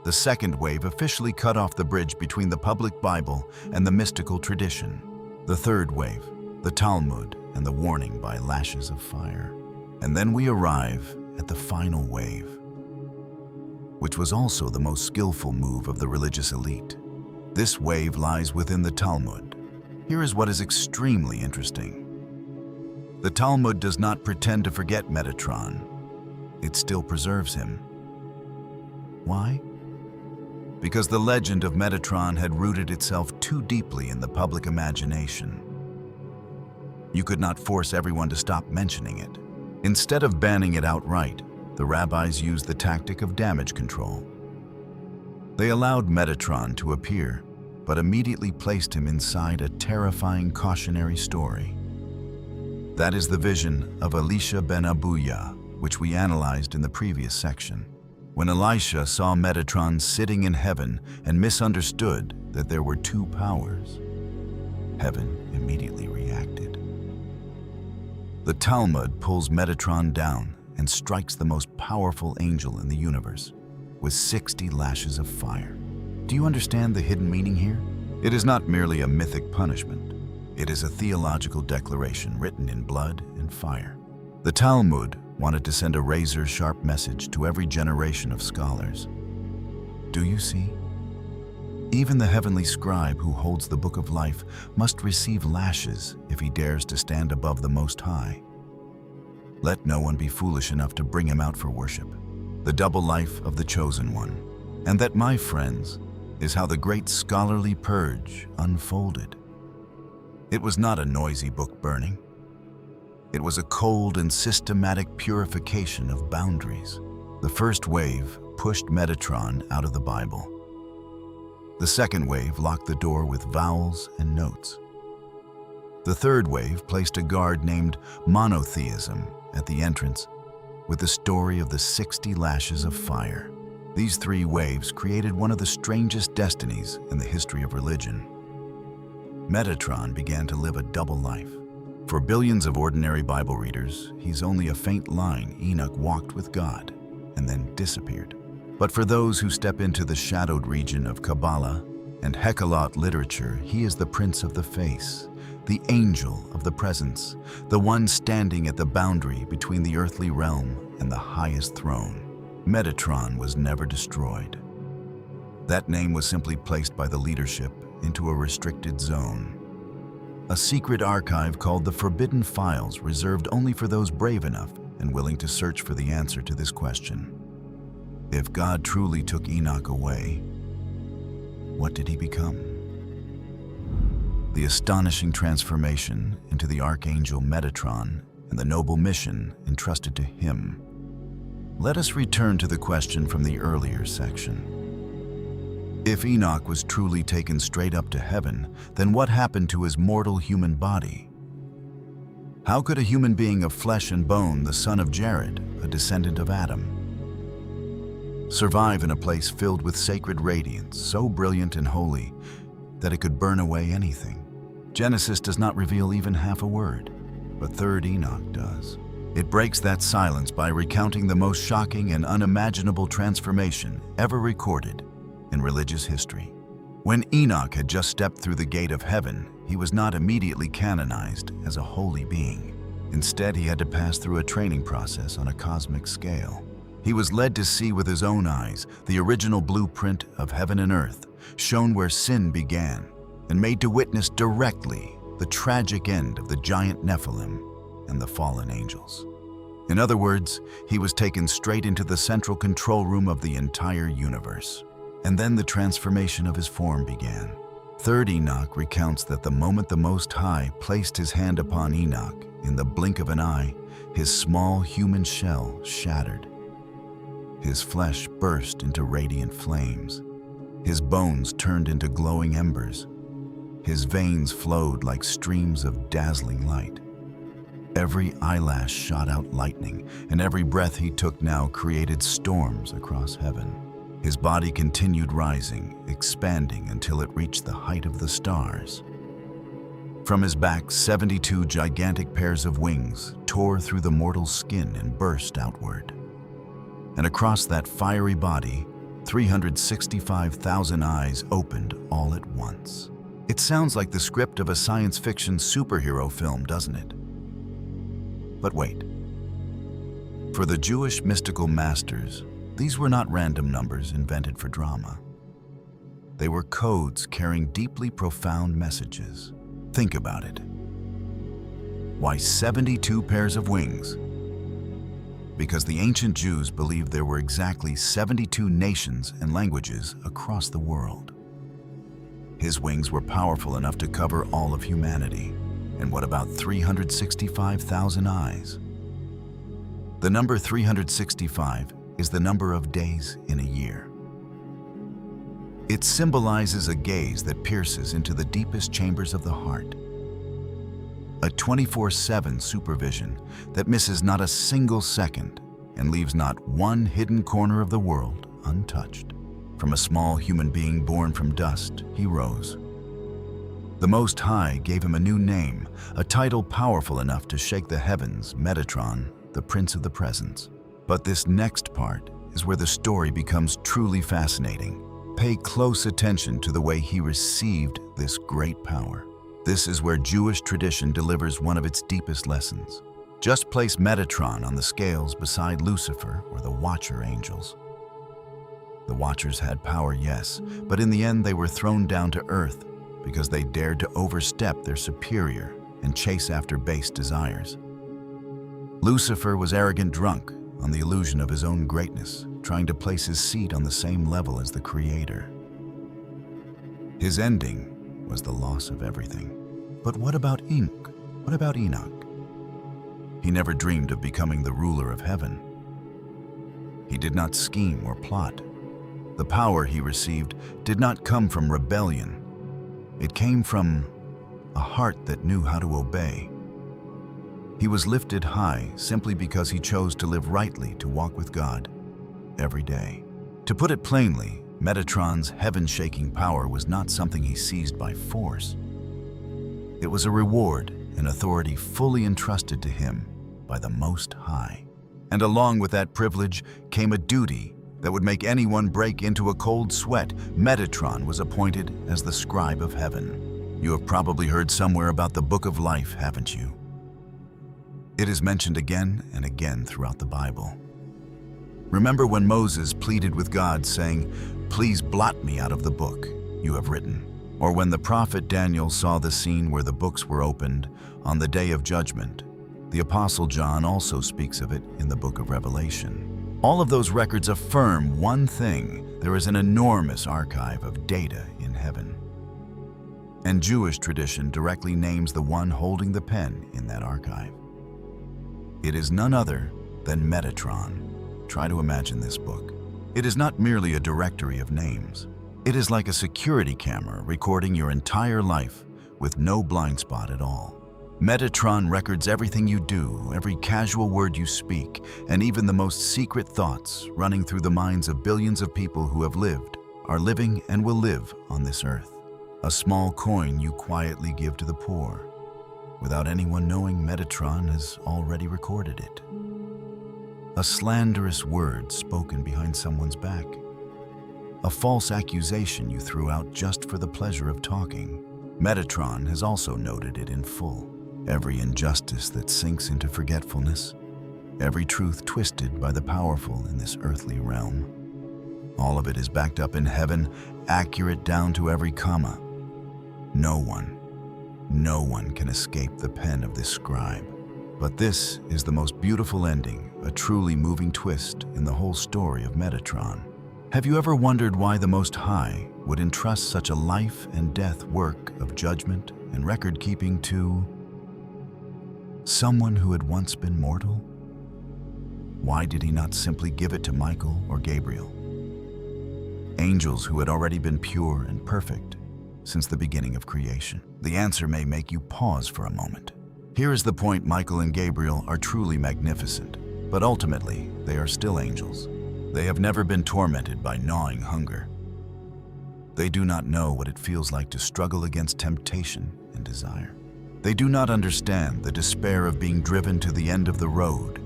The second wave officially cut off the bridge between the public Bible and the mystical tradition. The third wave, the Talmud and the warning by lashes of fire. And then we arrive at the final wave, which was also the most skillful move of the religious elite. This wave lies within the Talmud. Here is what is extremely interesting. The Talmud does not pretend to forget Metatron. It still preserves him. Why? Because the legend of Metatron had rooted itself too deeply in the public imagination. You could not force everyone to stop mentioning it. Instead of banning it outright, the rabbis used the tactic of damage control. They allowed Metatron to appear, but immediately placed him inside a terrifying cautionary story. That is the vision of Elisha ben Abuya, which we analyzed in the previous section. When Elisha saw Metatron sitting in heaven and misunderstood that there were 2 powers, heaven immediately reacted. The Talmud pulls Metatron down and strikes the most powerful angel in the universe with 60 lashes of fire. Do you understand the hidden meaning here? It is not merely a mythic punishment. It is a theological declaration written in blood and fire. The Talmud wanted to send a razor-sharp message to every generation of scholars. Do you see? Even the heavenly scribe who holds the book of life must receive lashes if he dares to stand above the Most High. Let no one be foolish enough to bring him out for worship. The double life of the Chosen One. And that, my friends, is how the great scholarly purge unfolded. It was not a noisy book burning. It was a cold and systematic purification of boundaries. The first wave pushed Metatron out of the Bible. The second wave locked the door with vowels and notes. The third wave placed a guard named monotheism at the entrance with the story of the 60 lashes of fire. These three waves created one of the strangest destinies in the history of religion. Metatron began to live a double life. For billions of ordinary Bible readers, he's only a faint line Enoch walked with God and then disappeared. But for those who step into the shadowed region of Kabbalah and Hekhalot literature, he is the Prince of the Face, the Angel of the Presence, the one standing at the boundary between the earthly realm and the highest throne. Metatron was never destroyed. That name was simply placed by the leadership into a restricted zone. A secret archive called the Forbidden Files, reserved only for those brave enough and willing to search for the answer to this question. If God truly took Enoch away, what did he become? The astonishing transformation into the Archangel Metatron and the noble mission entrusted to him. Let us return to the question from the earlier section. If Enoch was truly taken straight up to heaven, then what happened to his mortal human body? How could a human being of flesh and bone, the son of Jared, a descendant of Adam, survive in a place filled with sacred radiance, so brilliant and holy that it could burn away anything? Genesis does not reveal even half a word, but 3rd Enoch does. It breaks that silence by recounting the most shocking and unimaginable transformation ever recorded in religious history. When Enoch had just stepped through the gate of heaven, he was not immediately canonized as a holy being. Instead, he had to pass through a training process on a cosmic scale. He was led to see with his own eyes the original blueprint of heaven and earth, shown where sin began, and made to witness directly the tragic end of the giant Nephilim and the fallen angels. In other words, he was taken straight into the central control room of the entire universe. And then the transformation of his form began. 3rd Enoch recounts that the moment the Most High placed his hand upon Enoch, in the blink of an eye, his small human shell shattered. His flesh burst into radiant flames. His bones turned into glowing embers. His veins flowed like streams of dazzling light. Every eyelash shot out lightning, and every breath he took now created storms across heaven. His body continued rising, expanding until it reached the height of the stars. From his back, 72 gigantic pairs of wings tore through the mortal skin and burst outward. And across that fiery body, 365,000 eyes opened all at once. It sounds like the script of a science fiction superhero film, doesn't it? But wait. For the Jewish mystical masters, these were not random numbers invented for drama. They were codes carrying deeply profound messages. Think about it. Why 72 pairs of wings? Because the ancient Jews believed there were exactly 72 nations and languages across the world. His wings were powerful enough to cover all of humanity. And what about 365,000 eyes? The number 365 is the number of days in a year. It symbolizes a gaze that pierces into the deepest chambers of the heart. A 24/7 supervision that misses not a single second and leaves not one hidden corner of the world untouched. From a small human being born from dust, he rose. The Most High gave him a new name, a title powerful enough to shake the heavens, Metatron, the Prince of the Presence. But this next part is where the story becomes truly fascinating. Pay close attention to the way he received this great power. This is where Jewish tradition delivers one of its deepest lessons. Just place Metatron on the scales beside Lucifer or the Watcher angels. The Watchers had power, yes, but in the end they were thrown down to earth because they dared to overstep their superior and chase after base desires. Lucifer was arrogant drunk on the illusion of his own greatness, trying to place his seat on the same level as the Creator. His ending was the loss of everything. But what about Enoch? What about Enoch? He never dreamed of becoming the ruler of heaven. He did not scheme or plot. The power he received did not come from rebellion. It came from a heart that knew how to obey. He was lifted high simply because he chose to live rightly, to walk with God every day. To put it plainly, Metatron's heaven-shaking power was not something he seized by force. It was a reward and authority fully entrusted to him by the Most High. And along with that privilege came a duty that would make anyone break into a cold sweat. Metatron was appointed as the scribe of heaven. You have probably heard somewhere about the Book of Life, haven't you? It is mentioned again and again throughout the Bible. Remember when Moses pleaded with God, saying, "Please blot me out of the book you have written." Or when the prophet Daniel saw the scene where the books were opened on the day of judgment. The Apostle John also speaks of it in the book of Revelation. All of those records affirm one thing: there is an enormous archive of data in heaven. And Jewish tradition directly names the one holding the pen in that archive. It is none other than Metatron. Try to imagine this book. It is not merely a directory of names. It is like a security camera recording your entire life with no blind spot at all. Metatron records everything you do, every casual word you speak, and even the most secret thoughts running through the minds of billions of people who have lived, are living, and will live on this earth. A small coin you quietly give to the poor. Without anyone knowing, Metatron has already recorded it. A slanderous word spoken behind someone's back. A false accusation you threw out just for the pleasure of talking. Metatron has also noted it in full. Every injustice that sinks into forgetfulness. Every truth twisted by the powerful in this earthly realm. All of it is backed up in heaven, accurate down to every comma. No one can escape the pen of this scribe. But this is the most beautiful ending, a truly moving twist in the whole story of Metatron. Have you ever wondered why the Most High would entrust such a life and death work of judgment and record-keeping to someone who had once been mortal? Why did he not simply give it to Michael or Gabriel? Angels who had already been pure and perfect since the beginning of creation. The answer may make you pause for a moment. Here is the point: Michael and Gabriel are truly magnificent, but ultimately they are still angels. They have never been tormented by gnawing hunger. They do not know what it feels like to struggle against temptation and desire. They do not understand the despair of being driven to the end of the road,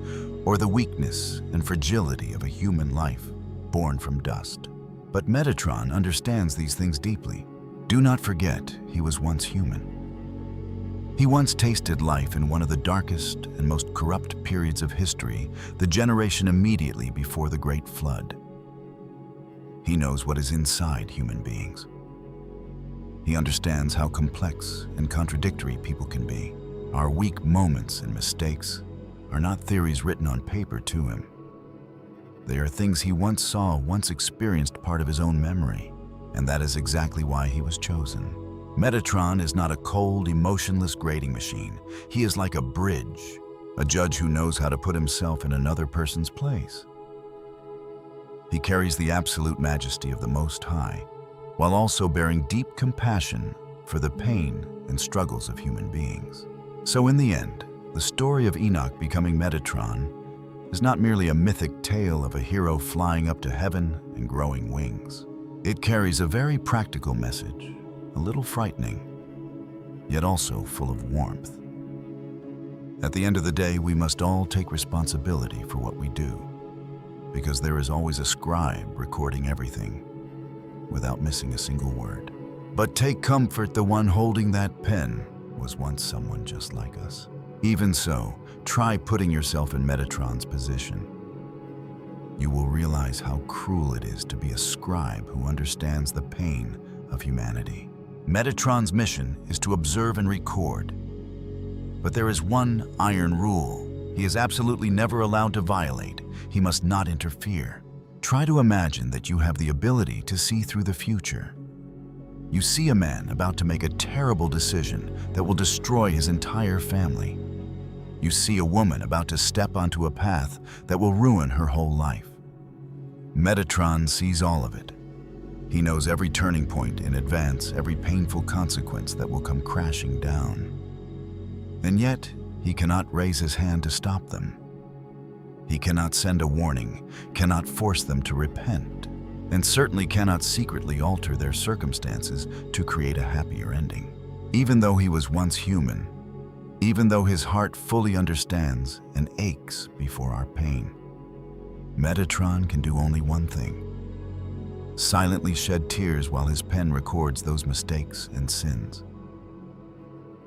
or the weakness and fragility of a human life born from dust. But Metatron understands these things deeply. Do not forget, he was once human. He once tasted life in one of the darkest and most corrupt periods of history, the generation immediately before the Great Flood. He knows what is inside human beings. He understands how complex and contradictory people can be. Our weak moments and mistakes are not theories written on paper to him. They are things he once saw, once experienced, part of his own memory. And that is exactly why he was chosen. Metatron is not a cold, emotionless grading machine. He is like a bridge, a judge who knows how to put himself in another person's place. He carries the absolute majesty of the Most High, while also bearing deep compassion for the pain and struggles of human beings. So in the end, the story of Enoch becoming Metatron is not merely a mythic tale of a hero flying up to heaven and growing wings. It carries a very practical message, a little frightening, yet also full of warmth. At the end of the day, we must all take responsibility for what we do, because there is always a scribe recording everything without missing a single word. But take comfort, the one holding that pen was once someone just like us. Even so, try putting yourself in Metatron's position. you will realize how cruel it is to be a scribe who understands the pain of humanity. Metatron's mission is to observe and record. But there is one iron rule he is absolutely never allowed to violate. He must not interfere. Try to imagine that you have the ability to see through the future. You see a man about to make a terrible decision that will destroy his entire family. You see a woman about to step onto a path that will ruin her whole life. Metatron sees all of it. He knows every turning point in advance, every painful consequence that will come crashing down. And yet, he cannot raise his hand to stop them. He cannot send a warning, cannot force them to repent, and certainly cannot secretly alter their circumstances to create a happier ending. Even though he was once human, even though his heart fully understands and aches before our pain, Metatron can do only one thing: silently shed tears while his pen records those mistakes and sins.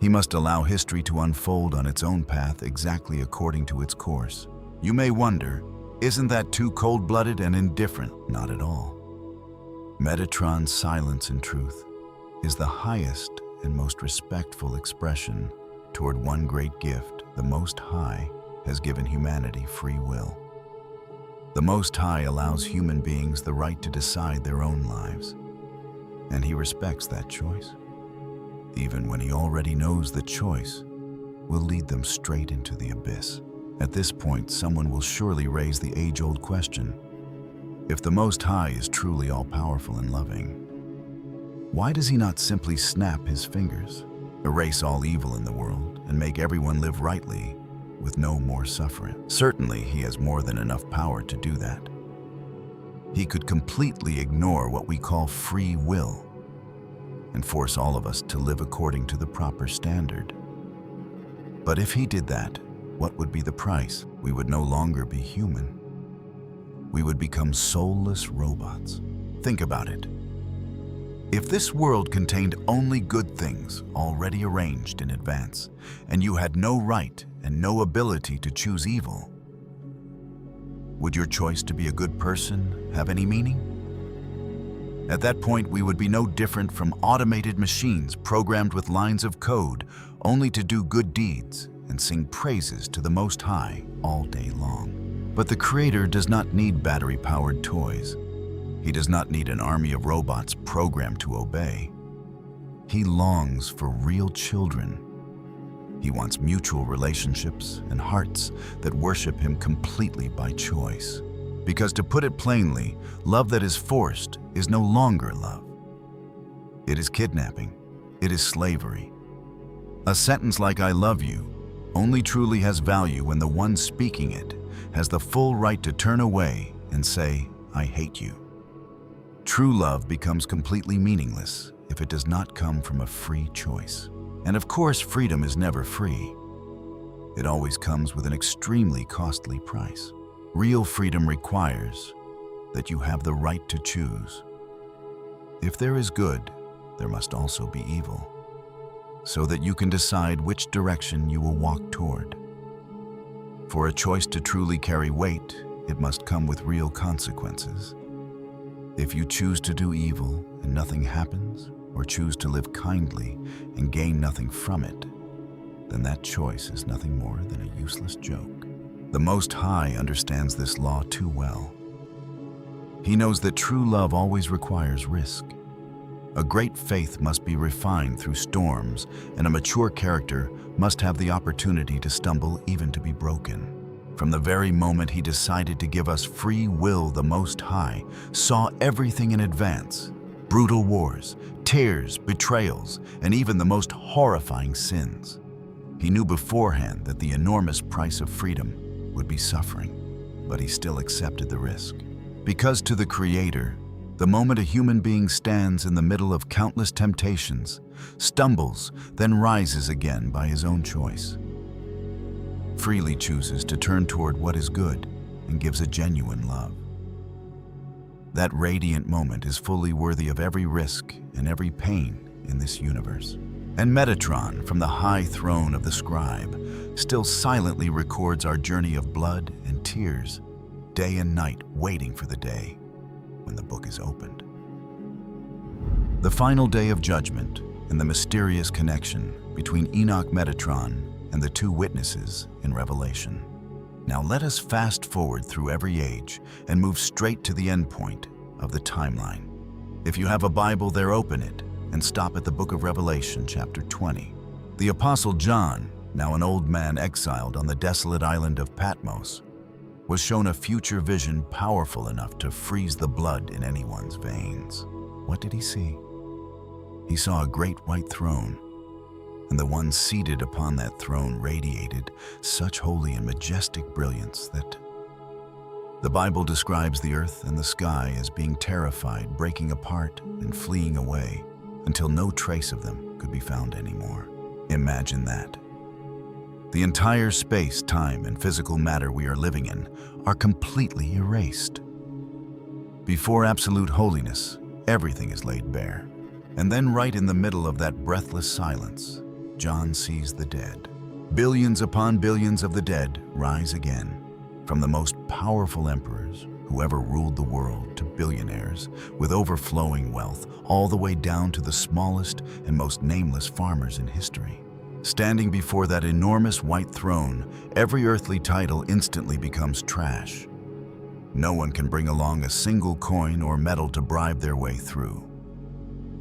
He must allow history to unfold on its own path exactly according to its course. You may wonder, isn't that too cold-blooded and indifferent? Not at all. Metatron's silence in truth is the highest and most respectful expression toward one great gift the Most High has given humanity: free will. The Most High allows human beings the right to decide their own lives, and He respects that choice, even when He already knows the choice will lead them straight into the abyss. At this point, someone will surely raise the age-old question: if the Most High is truly all-powerful and loving, why does He not simply snap His fingers, erase all evil in the world, and make everyone live rightly with no more suffering? Certainly, He has more than enough power to do that. He could completely ignore what we call free will and force all of us to live according to the proper standard. But if He did that, what would be the price? We would no longer be human. We would become soulless robots. Think about it. If this world contained only good things already arranged in advance, and you had no right and no ability to choose evil, would your choice to be a good person have any meaning? At that point, we would be no different from automated machines programmed with lines of code only to do good deeds and sing praises to the Most High all day long. But the Creator does not need battery-powered toys. He does not need an army of robots programmed to obey. He longs for real children. He wants mutual relationships and hearts that worship Him completely by choice. Because, to put it plainly, love that is forced is no longer love. It is kidnapping. It is slavery. A sentence like "I love you" only truly has value when the one speaking it has the full right to turn away and say, "I hate you." True love becomes completely meaningless if it does not come from a free choice. And of course, freedom is never free. It always comes with an extremely costly price. Real freedom requires that you have the right to choose. If there is good, there must also be evil, so that you can decide which direction you will walk toward. For a choice to truly carry weight, it must come with real consequences. If you choose to do evil and nothing happens, or choose to live kindly and gain nothing from it, then that choice is nothing more than a useless joke. The Most High understands this law too well. He knows that true love always requires risk. A great faith must be refined through storms, and a mature character must have the opportunity to stumble, even to be broken. From the very moment He decided to give us free will, the Most High saw everything in advance: brutal wars, tears, betrayals, and even the most horrifying sins. He knew beforehand that the enormous price of freedom would be suffering, but He still accepted the risk. Because to the Creator, the moment a human being stands in the middle of countless temptations, stumbles, then rises again by his own choice, freely chooses to turn toward what is good and gives a genuine love, that radiant moment is fully worthy of every risk and every pain in this universe. And Metatron, from the high throne of the scribe, still silently records our journey of blood and tears day and night waiting for the day when the book is opened. The final day of judgment and the mysterious connection between Enoch Metatron and the two witnesses in Revelation. Now let us fast forward through every age and move straight to the end point of the timeline. If you have a Bible there, open it and stop at the book of Revelation, chapter 20. The Apostle John, now an old man exiled on the desolate island of Patmos, was shown a future vision powerful enough to freeze the blood in anyone's veins. What did he see? He saw a great white throne, and the one seated upon that throne radiated such holy and majestic brilliance that the Bible describes the earth and the sky as being terrified, breaking apart and fleeing away until no trace of them could be found anymore. Imagine that. The entire space, time, and physical matter we are living in are completely erased. Before absolute holiness, everything is laid bare. And then right in the middle of that breathless silence, John sees the dead. Billions upon billions of the dead rise again, from the most powerful emperors who ever ruled the world to billionaires with overflowing wealth, all the way down to the smallest and most nameless farmers in history. Standing before that enormous white throne, every earthly title instantly becomes trash. No one can bring along a single coin or medal to bribe their way through.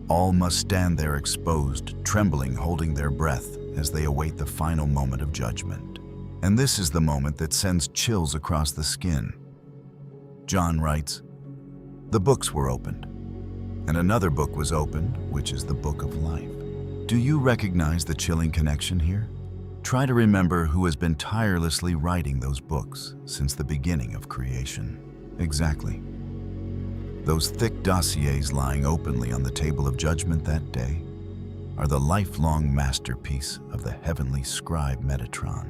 All must stand there exposed, trembling, holding their breath as they await the final moment of judgment. And this is the moment that sends chills across the skin. John writes, "The books were opened, and another book was opened, which is the book of life." Do you recognize the chilling connection here? Try to remember who has been tirelessly writing those books since the beginning of creation. Exactly. Those thick dossiers lying openly on the table of judgment that day are the lifelong masterpiece of the heavenly scribe Metatron.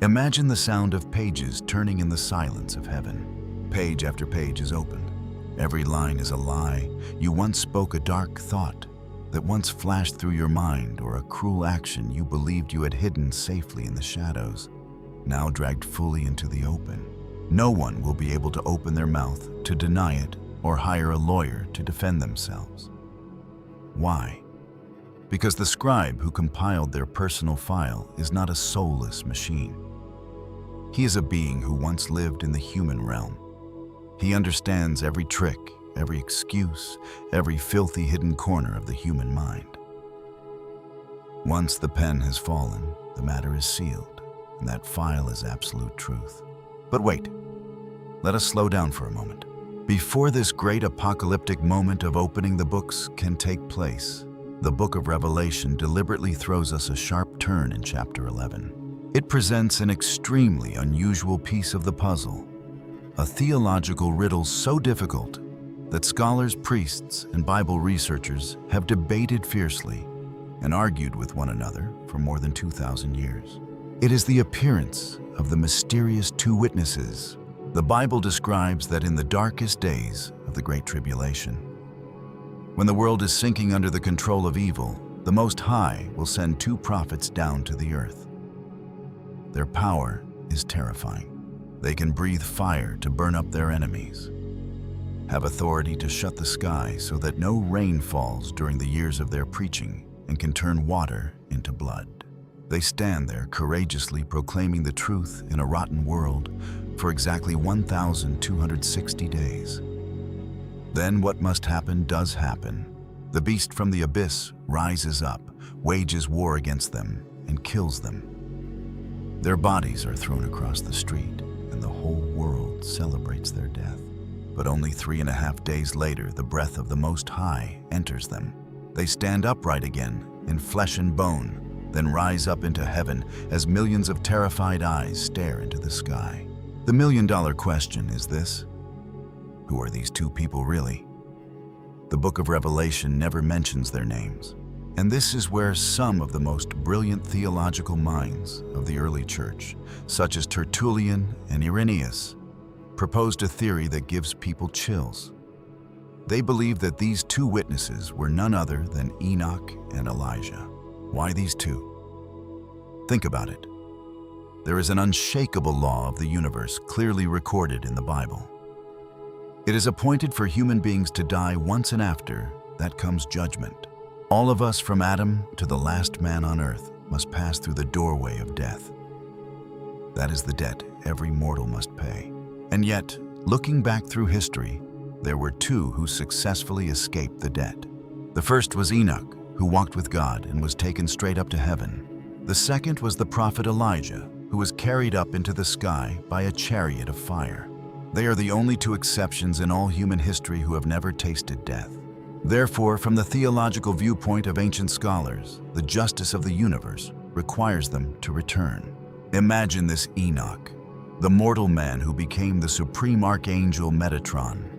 Imagine the sound of pages turning in the silence of heaven. Page after page is opened. Every line is a lie. You once spoke a dark thought that once flashed through your mind, or a cruel action you believed you had hidden safely in the shadows, now dragged fully into the open. No one will be able to open their mouth to deny it or hire a lawyer to defend themselves. Why? Because the scribe who compiled their personal file is not a soulless machine. He is a being who once lived in the human realm. He understands every trick, every excuse, every filthy hidden corner of the human mind. Once the pen has fallen, the matter is sealed, and that file is absolute truth. But wait, let us slow down for a moment. Before this great apocalyptic moment of opening the books can take place, the book of Revelation deliberately throws us a sharp turn in chapter 11. It presents an extremely unusual piece of the puzzle, a theological riddle so difficult that scholars, priests, and Bible researchers have debated fiercely and argued with one another for more than 2,000 years. It is the appearance of the mysterious two witnesses. The Bible describes that in the darkest days of the Great Tribulation, when the world is sinking under the control of evil, the Most High will send two prophets down to the earth. Their power is terrifying. They can breathe fire to burn up their enemies, have authority to shut the sky so that no rain falls during the years of their preaching, and can turn water into blood. They stand there courageously proclaiming the truth in a rotten world for exactly 1,260 days. Then what must happen does happen. The beast from the abyss rises up, wages war against them, and kills them. Their bodies are thrown across the street, and the whole world celebrates their death. But only 3.5 days later, the breath of the Most High enters them. They stand upright again, in flesh and bone, then rise up into heaven as millions of terrified eyes stare into the sky. The million-dollar question is this: who are these two people really? The book of Revelation never mentions their names, and this is where some of the most brilliant theological minds of the early church, such as Tertullian and Irenaeus, proposed a theory that gives people chills. They believed that these two witnesses were none other than Enoch and Elijah. Why these two? Think about it. there is an unshakable law of the universe clearly recorded in the Bible. It is appointed for human beings to die once, and after that comes judgment. All of us, from Adam to the last man on earth, must pass through the doorway of death. That is the debt every mortal must pay. And yet, looking back through history, there were two who successfully escaped the debt. The first was Enoch, who walked with God and was taken straight up to heaven. The second was the prophet Elijah, who was carried up into the sky by a chariot of fire. They are the only two exceptions in all human history who have never tasted death. Therefore, from the theological viewpoint of ancient scholars, the justice of the universe requires them to return. Imagine this Enoch, the mortal man who became the supreme Archangel Metatron,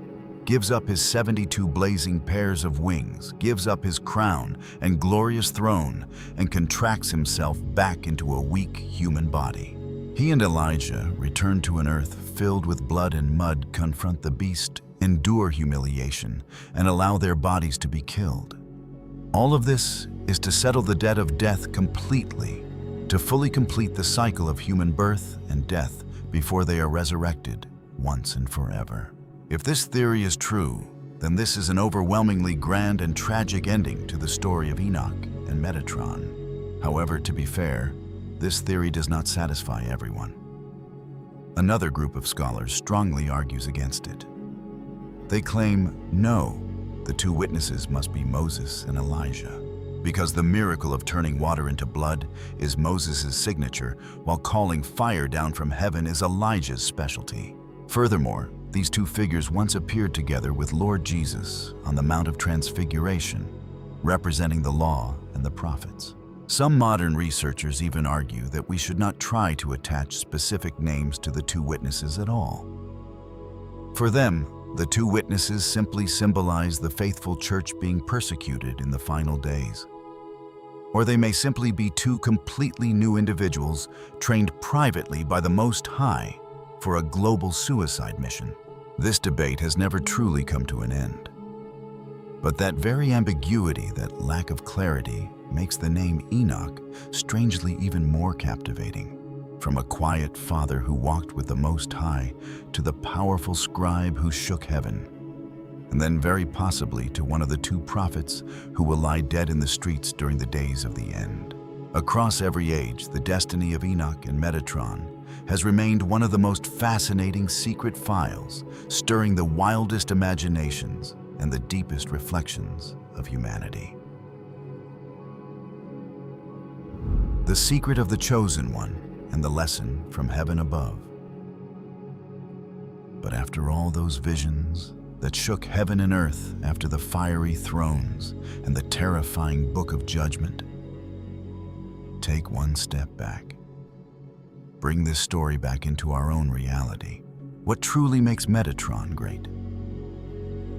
gives up his 72 blazing pairs of wings, gives up his crown and glorious throne, and contracts himself back into a weak human body. He and Elijah return to an earth filled with blood and mud, confront the beast, endure humiliation, and allow their bodies to be killed. All of this is to settle the debt of death completely, to fully complete the cycle of human birth and death before they are resurrected once and forever. If this theory is true, then this is an overwhelmingly grand and tragic ending to the story of Enoch and Metatron. However, to be fair, this theory does not satisfy everyone. Another group of scholars strongly argues against it. They claim, no, the two witnesses must be Moses and Elijah, because the miracle of turning water into blood is Moses' signature, while calling fire down from heaven is Elijah's specialty. Furthermore, these two figures once appeared together with Lord Jesus on the Mount of Transfiguration, representing the law and the prophets. Some modern researchers even argue that we should not try to attach specific names to the two witnesses at all. For them, the two witnesses simply symbolize the faithful church being persecuted in the final days. Or they may simply be two completely new individuals trained privately by the Most High for a global suicide mission. This debate has never truly come to an end. But that very ambiguity, that lack of clarity, makes the name Enoch strangely even more captivating. From a quiet father who walked with the Most High to the powerful scribe who shook heaven, and then very possibly to one of the two prophets who will lie dead in the streets during the days of the end. Across every age, the destiny of Enoch and Metatron has remained one of the most fascinating secret files, stirring the wildest imaginations and the deepest reflections of humanity. The secret of the chosen one and the lesson from heaven above. But after all those visions that shook heaven and earth, after the fiery thrones and the terrifying book of judgment, take one step back. Bring this story back into our own reality. What truly makes Metatron great?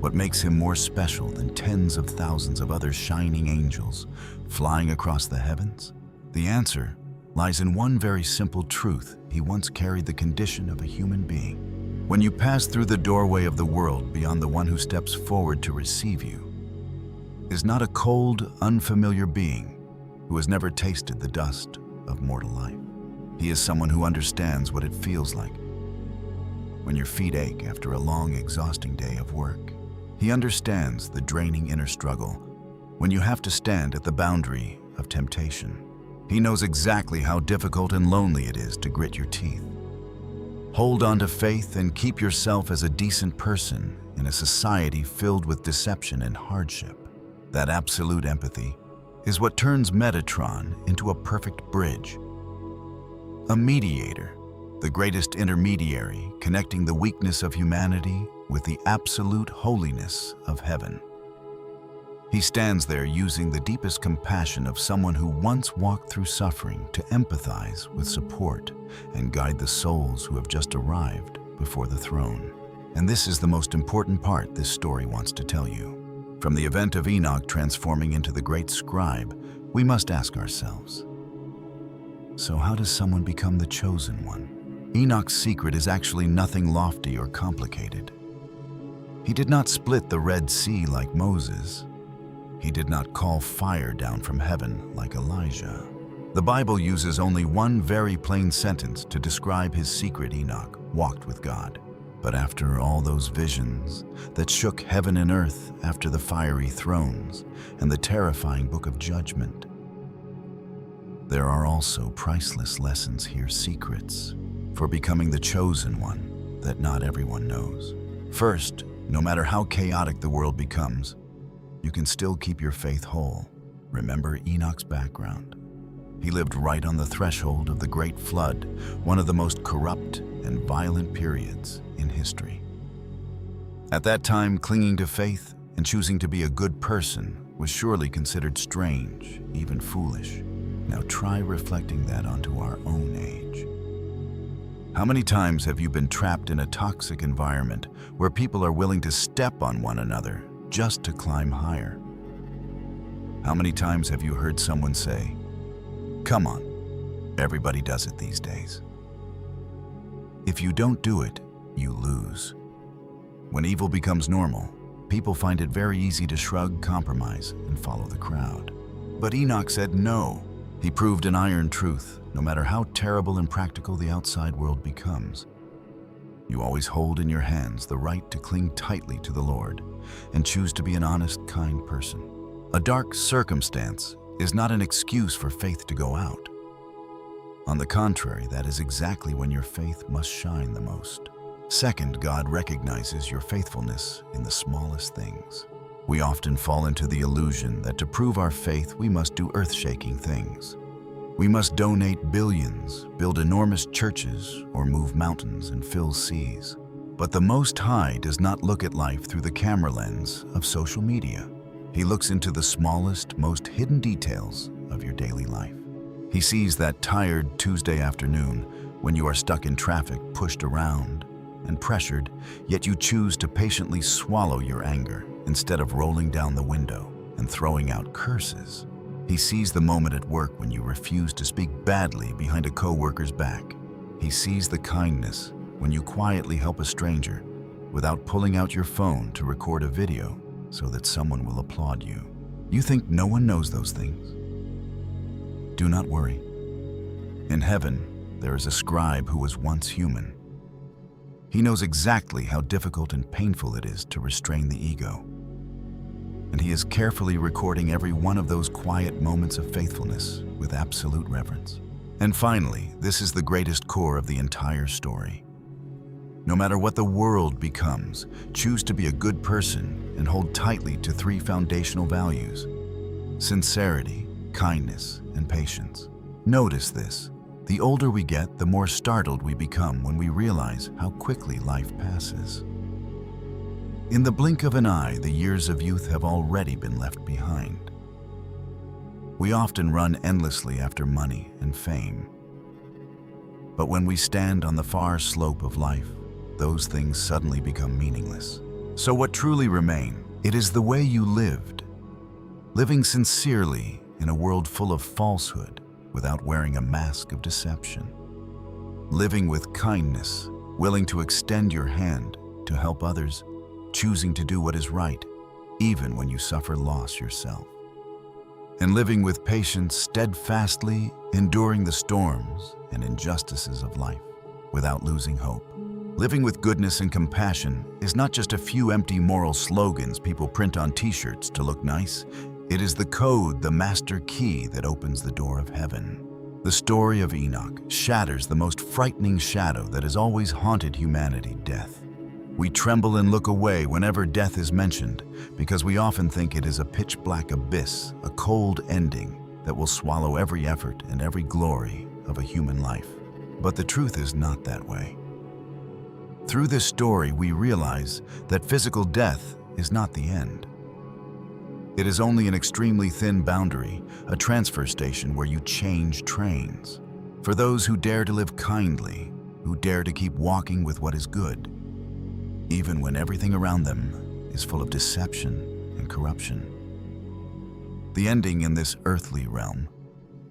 What makes him more special than tens of thousands of other shining angels flying across the heavens? The answer lies in one very simple truth. He once carried the condition of a human being. When you pass through the doorway of the world beyond, the one who steps forward to receive you is not a cold, unfamiliar being who has never tasted the dust of mortal life. He is someone who understands what it feels like when your feet ache after a long, exhausting day of work. He understands the draining inner struggle when you have to stand at the boundary of temptation. He knows exactly how difficult and lonely it is to grit your teeth. Hold on to faith and keep yourself as a decent person in a society filled with deception and hardship. That absolute empathy is what turns Metatron into a perfect bridge. A mediator, the greatest intermediary connecting the weakness of humanity with the absolute holiness of heaven. He stands there using the deepest compassion of someone who once walked through suffering to empathize with support and guide the souls who have just arrived before the throne. And this is the most important part this story wants to tell you. From the event of Enoch transforming into the great scribe, we must ask ourselves, so how does someone become the chosen one? Enoch's secret is actually nothing lofty or complicated. He did not split the Red Sea like Moses. He did not call fire down from heaven like Elijah. The Bible uses only one very plain sentence to describe his secret. Enoch walked with God. But after all those visions that shook heaven and earth, after the fiery thrones and the terrifying book of judgment, there are also priceless lessons here, secrets for becoming the chosen one that not everyone knows. First, no matter how chaotic the world becomes, you can still keep your faith whole. Remember Enoch's background. He lived right on the threshold of the Great Flood, one of the most corrupt and violent periods in history. At that time, clinging to faith and choosing to be a good person was surely considered strange, even foolish. Now try reflecting that onto our own age. How many times have you been trapped in a toxic environment where people are willing to step on one another just to climb higher? How many times have you heard someone say, "Come on, everybody does it these days"? If you don't do it, you lose. When evil becomes normal, people find it very easy to shrug, compromise, and follow the crowd. But Enoch said no. He proved an iron truth: no matter how terrible and practical the outside world becomes, you always hold in your hands the right to cling tightly to the Lord and choose to be an honest, kind person. A dark circumstance is not an excuse for faith to go out. On the contrary, that is exactly when your faith must shine the most. Second, God recognizes your faithfulness in the smallest things. We often fall into the illusion that to prove our faith, we must do earth-shaking things. We must donate billions, build enormous churches, or move mountains and fill seas. But the Most High does not look at life through the camera lens of social media. He looks into the smallest, most hidden details of your daily life. He sees that tired Tuesday afternoon when you are stuck in traffic, pushed around and pressured, yet you choose to patiently swallow your anger instead of rolling down the window and throwing out curses. He sees the moment at work when you refuse to speak badly behind a coworker's back. He sees the kindness when you quietly help a stranger without pulling out your phone to record a video so that someone will applaud you. You think no one knows those things? Do not worry. In heaven, there is a scribe who was once human. He knows exactly how difficult and painful it is to restrain the ego. And he is carefully recording every one of those quiet moments of faithfulness with absolute reverence. And finally, this is the greatest core of the entire story. No matter what the world becomes, choose to be a good person and hold tightly to three foundational values: sincerity, kindness, and patience. Notice this. The older we get, the more startled we become when we realize how quickly life passes. In the blink of an eye, the years of youth have already been left behind. We often run endlessly after money and fame. But when we stand on the far slope of life, those things suddenly become meaningless. So what truly remains? It is the way you lived, living sincerely in a world full of falsehood without wearing a mask of deception, living with kindness, willing to extend your hand to help others, choosing to do what is right, even when you suffer loss yourself, and living with patience, steadfastly enduring the storms and injustices of life without losing hope. Living with goodness and compassion is not just a few empty moral slogans people print on t-shirts to look nice. It is the code, the master key that opens the door of heaven. The story of Enoch shatters the most frightening shadow that has always haunted humanity: death. We tremble and look away whenever death is mentioned because we often think it is a pitch-black abyss, a cold ending that will swallow every effort and every glory of a human life. But the truth is not that way. Through this story, we realize that physical death is not the end. It is only an extremely thin boundary, a transfer station where you change trains. For those who dare to live kindly, who dare to keep walking with what is good, even when everything around them is full of deception and corruption. The ending in this earthly realm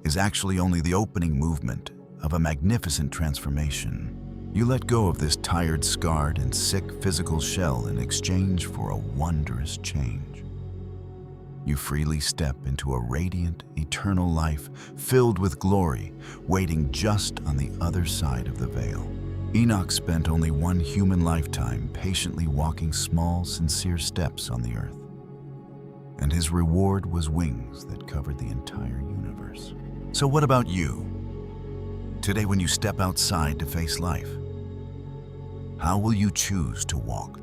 is actually only the opening movement of a magnificent transformation. You let go of this tired, scarred, and sick physical shell in exchange for a wondrous change. You freely step into a radiant, eternal life filled with glory, waiting just on the other side of the veil. Enoch spent only one human lifetime patiently walking small, sincere steps on the earth. And his reward was wings that covered the entire universe. So what about you? Today, when you step outside to face life, how will you choose to walk?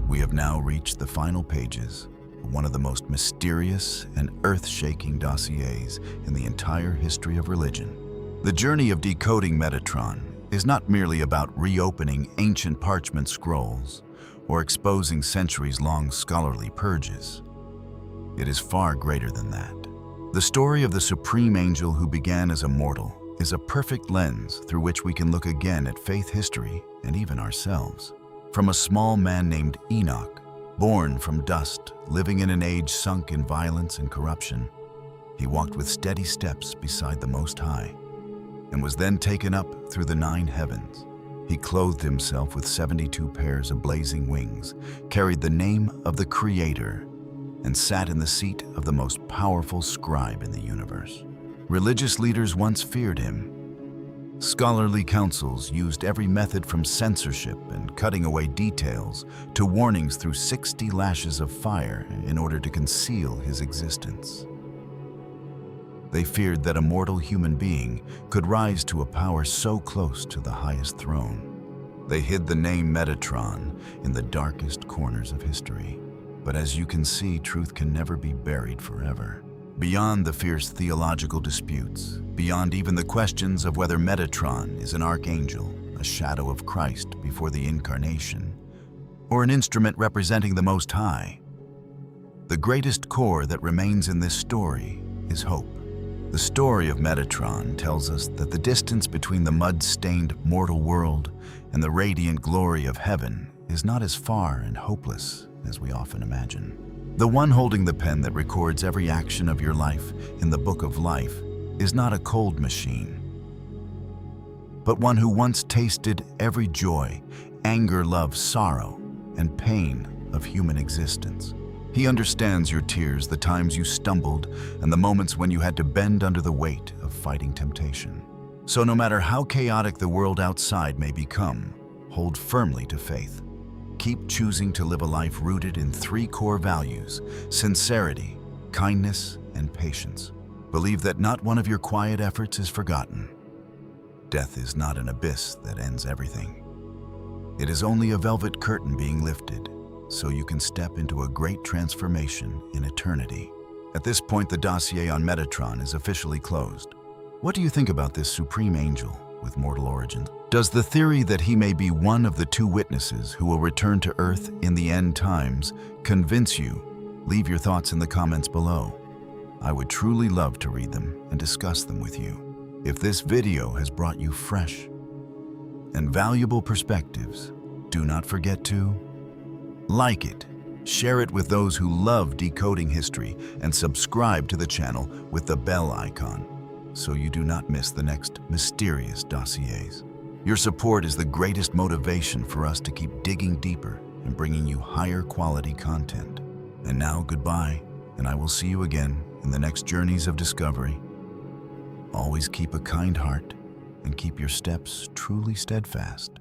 We have now reached the final pages of one of the most mysterious and earth-shaking dossiers in the entire history of religion. The journey of decoding Metatron is not merely about reopening ancient parchment scrolls or exposing centuries-long scholarly purges. It is far greater than that. The story of the supreme angel who began as a mortal is a perfect lens through which we can look again at faith history and even ourselves. From a small man named Enoch, born from dust, living in an age sunk in violence and corruption, he walked with steady steps beside the Most High and was then taken up through the 9 heavens. He clothed himself with 72 pairs of blazing wings, carried the name of the Creator, and sat in the seat of the most powerful scribe in the universe. Religious leaders once feared him. Scholarly councils used every method from censorship and cutting away details to warnings through 60 lashes of fire in order to conceal his existence. They feared that a mortal human being could rise to a power so close to the highest throne. They hid the name Metatron in the darkest corners of history. But as you can see, truth can never be buried forever. Beyond the fierce theological disputes, beyond even the questions of whether Metatron is an archangel, a shadow of Christ before the incarnation, or an instrument representing the Most High, the greatest core that remains in this story is hope. The story of Metatron tells us that the distance between the mud-stained mortal world and the radiant glory of heaven is not as far and hopeless as we often imagine. The one holding the pen that records every action of your life in the book of life is not a cold machine, but one who once tasted every joy, anger, love, sorrow, and pain of human existence. He understands your tears, the times you stumbled, and the moments when you had to bend under the weight of fighting temptation. So no matter how chaotic the world outside may become, hold firmly to faith. Keep choosing to live a life rooted in 3 core values: sincerity, kindness, and patience. Believe that not one of your quiet efforts is forgotten. Death is not an abyss that ends everything. It is only a velvet curtain being lifted, so you can step into a great transformation in eternity. At this point, the dossier on Metatron is officially closed. What do you think about this supreme angel with mortal origins? Does the theory that he may be one of the 2 witnesses who will return to Earth in the end times convince you? Leave your thoughts in the comments below. I would truly love to read them and discuss them with you. If this video has brought you fresh and valuable perspectives, do not forget to like it, share it with those who love decoding history, and subscribe to the channel with the bell icon so you do not miss the next mysterious dossiers. Your support is the greatest motivation for us to keep digging deeper and bringing you higher quality content. And now, goodbye, and I will see you again in the next journeys of discovery. Always keep a kind heart and keep your steps truly steadfast.